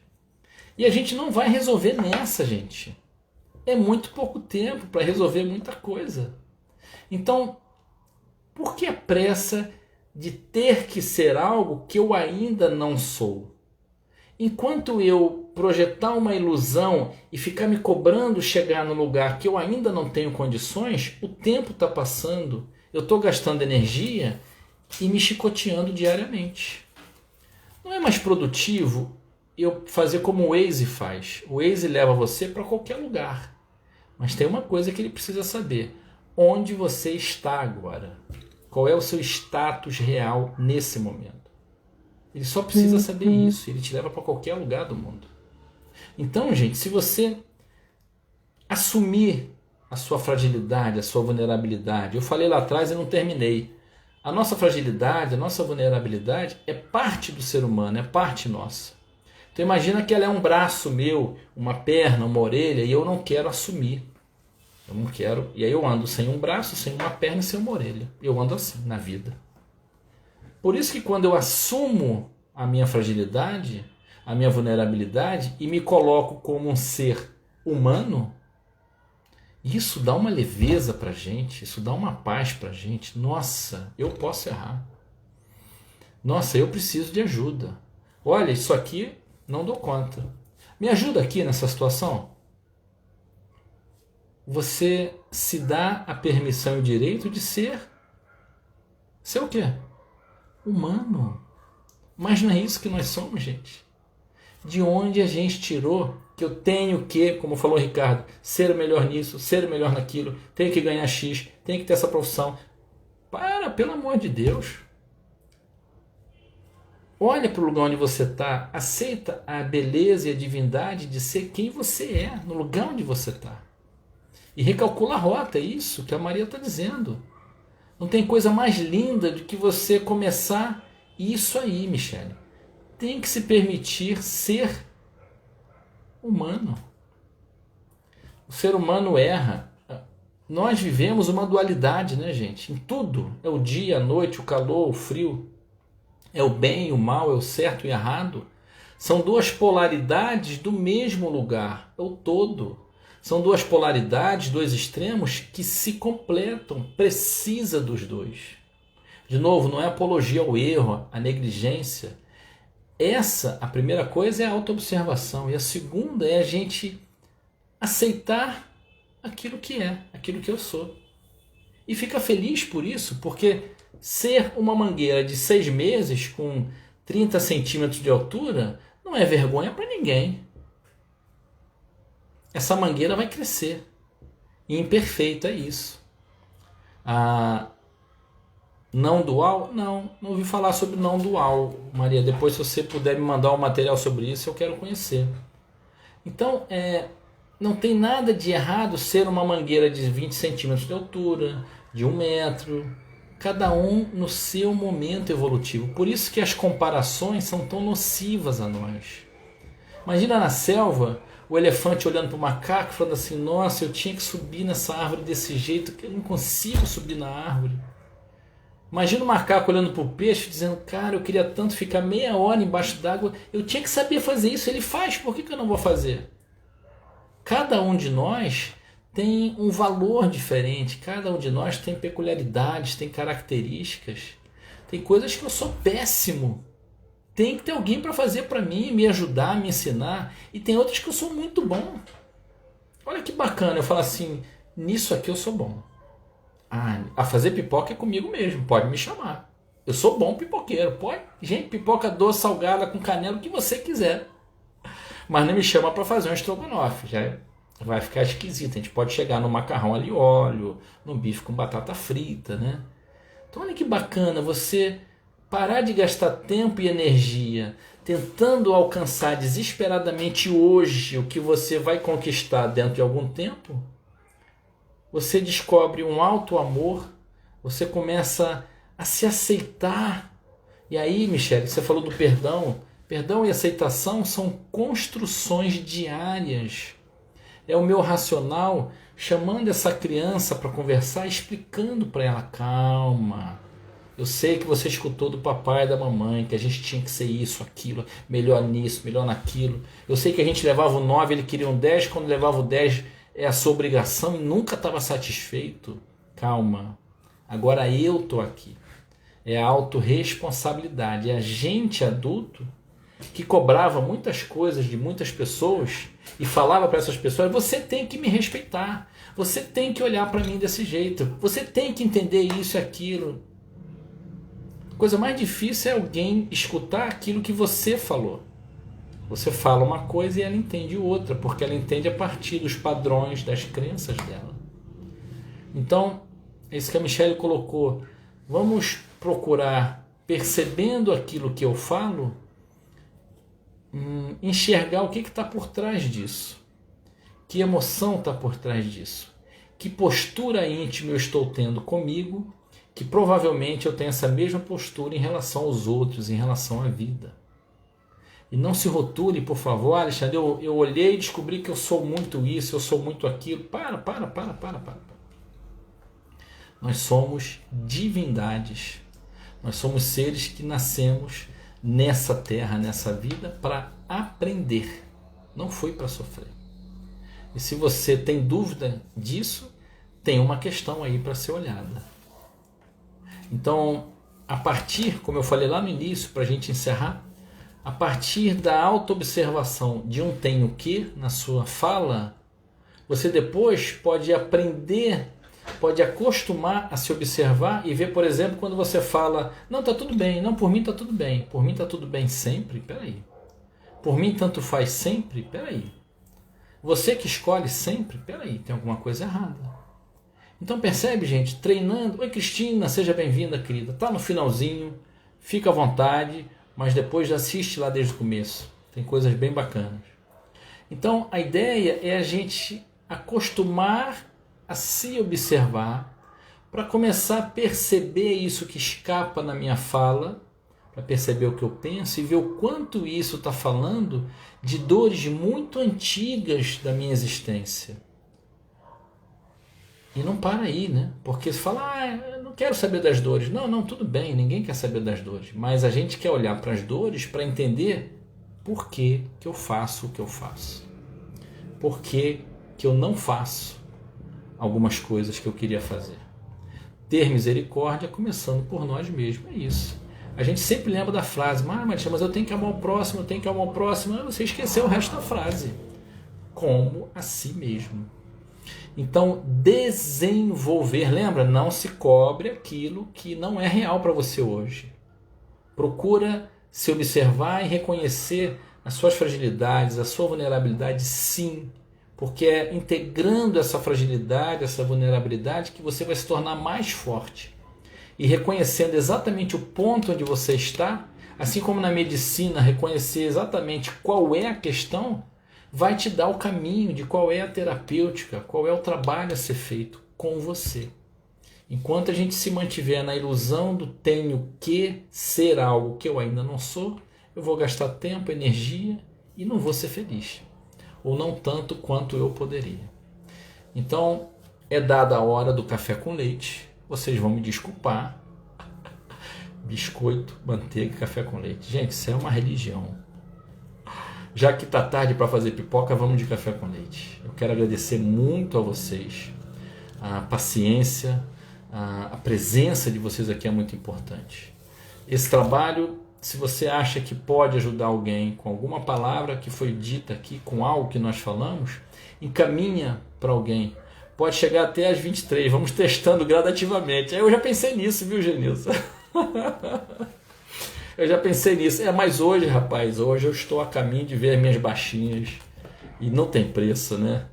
E a gente não vai resolver nessa, gente. É muito pouco tempo para resolver muita coisa. Então, Por que a pressa de ter que ser algo que eu ainda não sou? Enquanto eu projetar uma ilusão e ficar me cobrando chegar no lugar que eu ainda não tenho condições, o tempo está passando, eu estou gastando energia e me chicoteando diariamente. Não é mais produtivo eu fazer como o Waze faz. O Waze leva você para qualquer lugar. Mas tem uma coisa que ele precisa saber. Onde você está agora? Qual é o seu status real nesse momento? Ele só precisa saber isso. Ele te leva para qualquer lugar do mundo. Então, gente, se você assumir a sua fragilidade, a sua vulnerabilidade, eu falei lá atrás e não terminei. A nossa fragilidade, a nossa vulnerabilidade é parte do ser humano, é parte nossa. Então imagina que ela é um braço meu, uma perna, uma orelha, e eu não quero assumir. Eu não quero. E aí eu ando sem um braço, sem uma perna e sem uma orelha. Eu ando assim na vida. Por isso que quando eu assumo a minha fragilidade, a minha vulnerabilidade, e me coloco como um ser humano, isso dá uma leveza pra gente, isso dá uma paz pra gente. Nossa, eu posso errar. Nossa, eu preciso de ajuda. Olha, isso aqui não dou conta. Me ajuda aqui nessa situação? Você se dá a permissão e o direito de ser o quê? Humano. Mas não é isso que nós somos, gente. De onde a gente tirou que eu tenho que, como falou o Ricardo, ser o melhor nisso, ser o melhor naquilo, tenho que ganhar X, tenho que ter essa profissão. Pelo amor de Deus. Olha para o lugar onde você está, aceita a beleza e a divindade de ser quem você é, no lugar onde você está. E recalcula a rota, é isso que a Maria está dizendo. Não tem coisa mais linda do que você começar isso aí, Michele. Tem que se permitir ser humano. O ser humano erra. Nós vivemos uma dualidade, né, gente? Em tudo. É o dia, a noite, o calor, o frio. É o bem e o mal, é o certo e o errado. São duas polaridades do mesmo lugar. É o todo. São duas polaridades, dois extremos que se completam. Precisa dos dois. De novo, não é apologia ao erro, à negligência. A primeira coisa é a autoobservação. E a segunda é a gente aceitar aquilo que é, aquilo que eu sou. E fica feliz por isso, porque ser uma mangueira de 6 meses com 30 centímetros de altura não é vergonha para ninguém. Essa mangueira vai crescer. E imperfeito é isso. Não dual? Não ouvi falar sobre não dual, Maria. Depois, se você puder me mandar um material sobre isso, eu quero conhecer. Então, não tem nada de errado ser uma mangueira de 20 centímetros de altura, de 1 metro, cada um no seu momento evolutivo. Por isso que as comparações são tão nocivas a nós. Imagina na selva, o elefante olhando para o macaco, falando assim, nossa, eu tinha que subir nessa árvore desse jeito, que eu não consigo subir na árvore. Imagina o macaco olhando para o peixe, dizendo, cara, eu queria tanto ficar meia hora embaixo d'água, eu tinha que saber fazer isso, ele faz, por que eu não vou fazer? Cada um de nós tem um valor diferente, cada um de nós tem peculiaridades, tem características, tem coisas que eu sou péssimo, tem que ter alguém para fazer para mim, me ajudar, me ensinar, e tem outras que eu sou muito bom. Olha que bacana, eu falo assim, nisso aqui eu sou bom. A fazer pipoca é comigo mesmo, pode me chamar. Eu sou bom pipoqueiro, pode. Gente, pipoca doce, salgada, com canela, o que você quiser. Mas não me chama para fazer um estrogonofe, já vai ficar esquisito. A gente pode chegar no macarrão ali óleo, no bife com batata frita, né? Então olha que bacana você parar de gastar tempo e energia tentando alcançar desesperadamente hoje o que você vai conquistar dentro de algum tempo. Você descobre um alto amor, você começa a se aceitar. E aí, Michele, você falou do perdão. Perdão e aceitação são construções diárias. É o meu racional chamando essa criança para conversar, explicando para ela, calma. Eu sei que você escutou do papai e da mamãe, que a gente tinha que ser isso, aquilo, melhor nisso, melhor naquilo. Eu sei que a gente levava o 9, ele queria um 10, quando levava o 10... é a sua obrigação e nunca estava satisfeito. Calma. Agora eu estou aqui. É a autorresponsabilidade. É a gente adulto que cobrava muitas coisas de muitas pessoas e falava para essas pessoas: você tem que me respeitar, você tem que olhar para mim desse jeito, você tem que entender isso e aquilo. A coisa mais difícil é alguém escutar aquilo que você falou. Você fala uma coisa e ela entende outra, porque ela entende a partir dos padrões, das crenças dela. Então, é isso que a Michelle colocou. Vamos procurar, percebendo aquilo que eu falo, enxergar o que está por trás disso. Que emoção está por trás disso. Que postura íntima eu estou tendo comigo, que provavelmente eu tenho essa mesma postura em relação aos outros, em relação à vida. E não se rotule, por favor: Alexandre, eu olhei e descobri que eu sou muito isso, eu sou muito aquilo. Para. Nós somos divindades. Nós somos seres que nascemos nessa terra, nessa vida, para aprender. Não foi para sofrer. E se você tem dúvida disso, tem uma questão aí para ser olhada. Então, a partir, como eu falei lá no início, para a gente encerrar, a partir da autoobservação de um tenho que na sua fala, você depois pode aprender, pode acostumar a se observar e ver, por exemplo, quando você fala: não, tá tudo bem, não, por mim tá tudo bem, por mim tá tudo bem sempre, peraí. Por mim tanto faz sempre, peraí. Você que escolhe sempre, peraí, tem alguma coisa errada. Então percebe, gente, treinando. Oi, Cristina, seja bem-vinda, querida. Tá no finalzinho, fica à vontade, mas depois assiste lá desde o começo. Tem coisas bem bacanas. Então a ideia é a gente acostumar a se observar para começar a perceber isso que escapa na minha fala, para perceber o que eu penso e ver o quanto isso está falando de dores muito antigas da minha existência. E não para aí, né? Porque você fala: eu não quero saber das dores. Não, tudo bem, ninguém quer saber das dores. Mas a gente quer olhar para as dores para entender por que eu faço o que eu faço. Por que eu não faço algumas coisas que eu queria fazer. Ter misericórdia começando por nós mesmos, é isso. A gente sempre lembra da frase: mas eu tenho que amar o próximo, eu tenho que amar o próximo. Você esqueceu o resto da frase. Como a si mesmo. Então, desenvolver, lembra? Não se cobre aquilo que não é real para você hoje. Procura se observar e reconhecer as suas fragilidades, a sua vulnerabilidade, sim. Porque é integrando essa fragilidade, essa vulnerabilidade, que você vai se tornar mais forte. E reconhecendo exatamente o ponto onde você está, assim como na medicina, reconhecer exatamente qual é a questão, vai te dar o caminho de qual é a terapêutica, qual é o trabalho a ser feito com você. Enquanto a gente se mantiver na ilusão do tenho que ser algo que eu ainda não sou, eu vou gastar tempo, energia e não vou ser feliz. Ou não tanto quanto eu poderia. Então, é dada a hora do café com leite. Vocês vão me desculpar. Biscoito, manteiga e café com leite. Gente, isso é uma religião. Já que está tarde para fazer pipoca, vamos de café com leite. Eu quero agradecer muito a vocês. A paciência, a presença de vocês aqui é muito importante. Esse trabalho, se você acha que pode ajudar alguém com alguma palavra que foi dita aqui, com algo que nós falamos, encaminha para alguém. Pode chegar até às 23, vamos testando gradativamente. Eu já pensei nisso, viu, Genilson? Eu já pensei nisso. Mas hoje, rapaz, hoje eu estou a caminho de ver as minhas baixinhas. E não tem preço, né?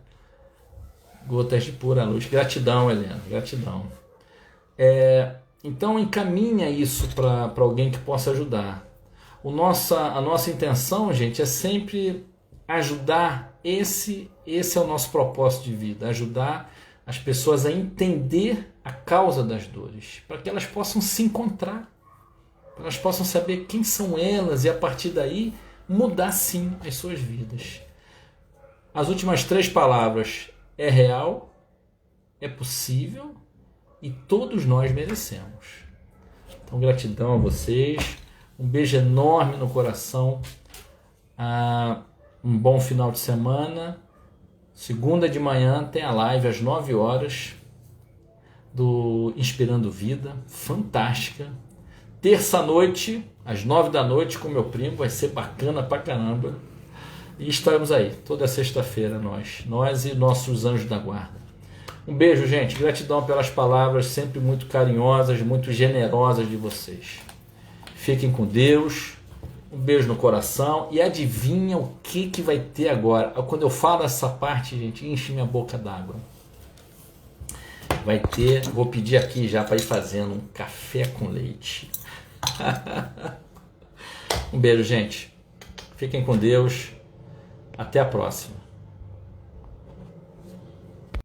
Gotas de pura luz. Gratidão, Helena, gratidão. Então encaminha isso para alguém que possa ajudar. A nossa intenção, gente, é sempre ajudar. Esse é o nosso propósito de vida. Ajudar as pessoas a entender a causa das dores. Para que elas possam se encontrar. Para elas possam saber quem são elas e a partir daí mudar sim as suas vidas. As últimas 3 palavras: é real, é possível e todos nós merecemos. Então gratidão a vocês, um beijo enorme no coração, um bom final de semana. Segunda de manhã tem a live às 9 horas. do Inspirando Vida, fantástica. Terça-noite, às 9 da noite, com meu primo, vai ser bacana pra caramba. E estaremos aí, toda sexta-feira, nós e nossos anjos da guarda. Um beijo, gente, gratidão pelas palavras sempre muito carinhosas, muito generosas de vocês. Fiquem com Deus, um beijo no coração e adivinha o que vai ter agora. Quando eu falo essa parte, gente, enche minha boca d'água. Vai ter, vou pedir aqui já para ir fazendo um café com leite. Um beijo, gente. Fiquem com Deus. Até a próxima.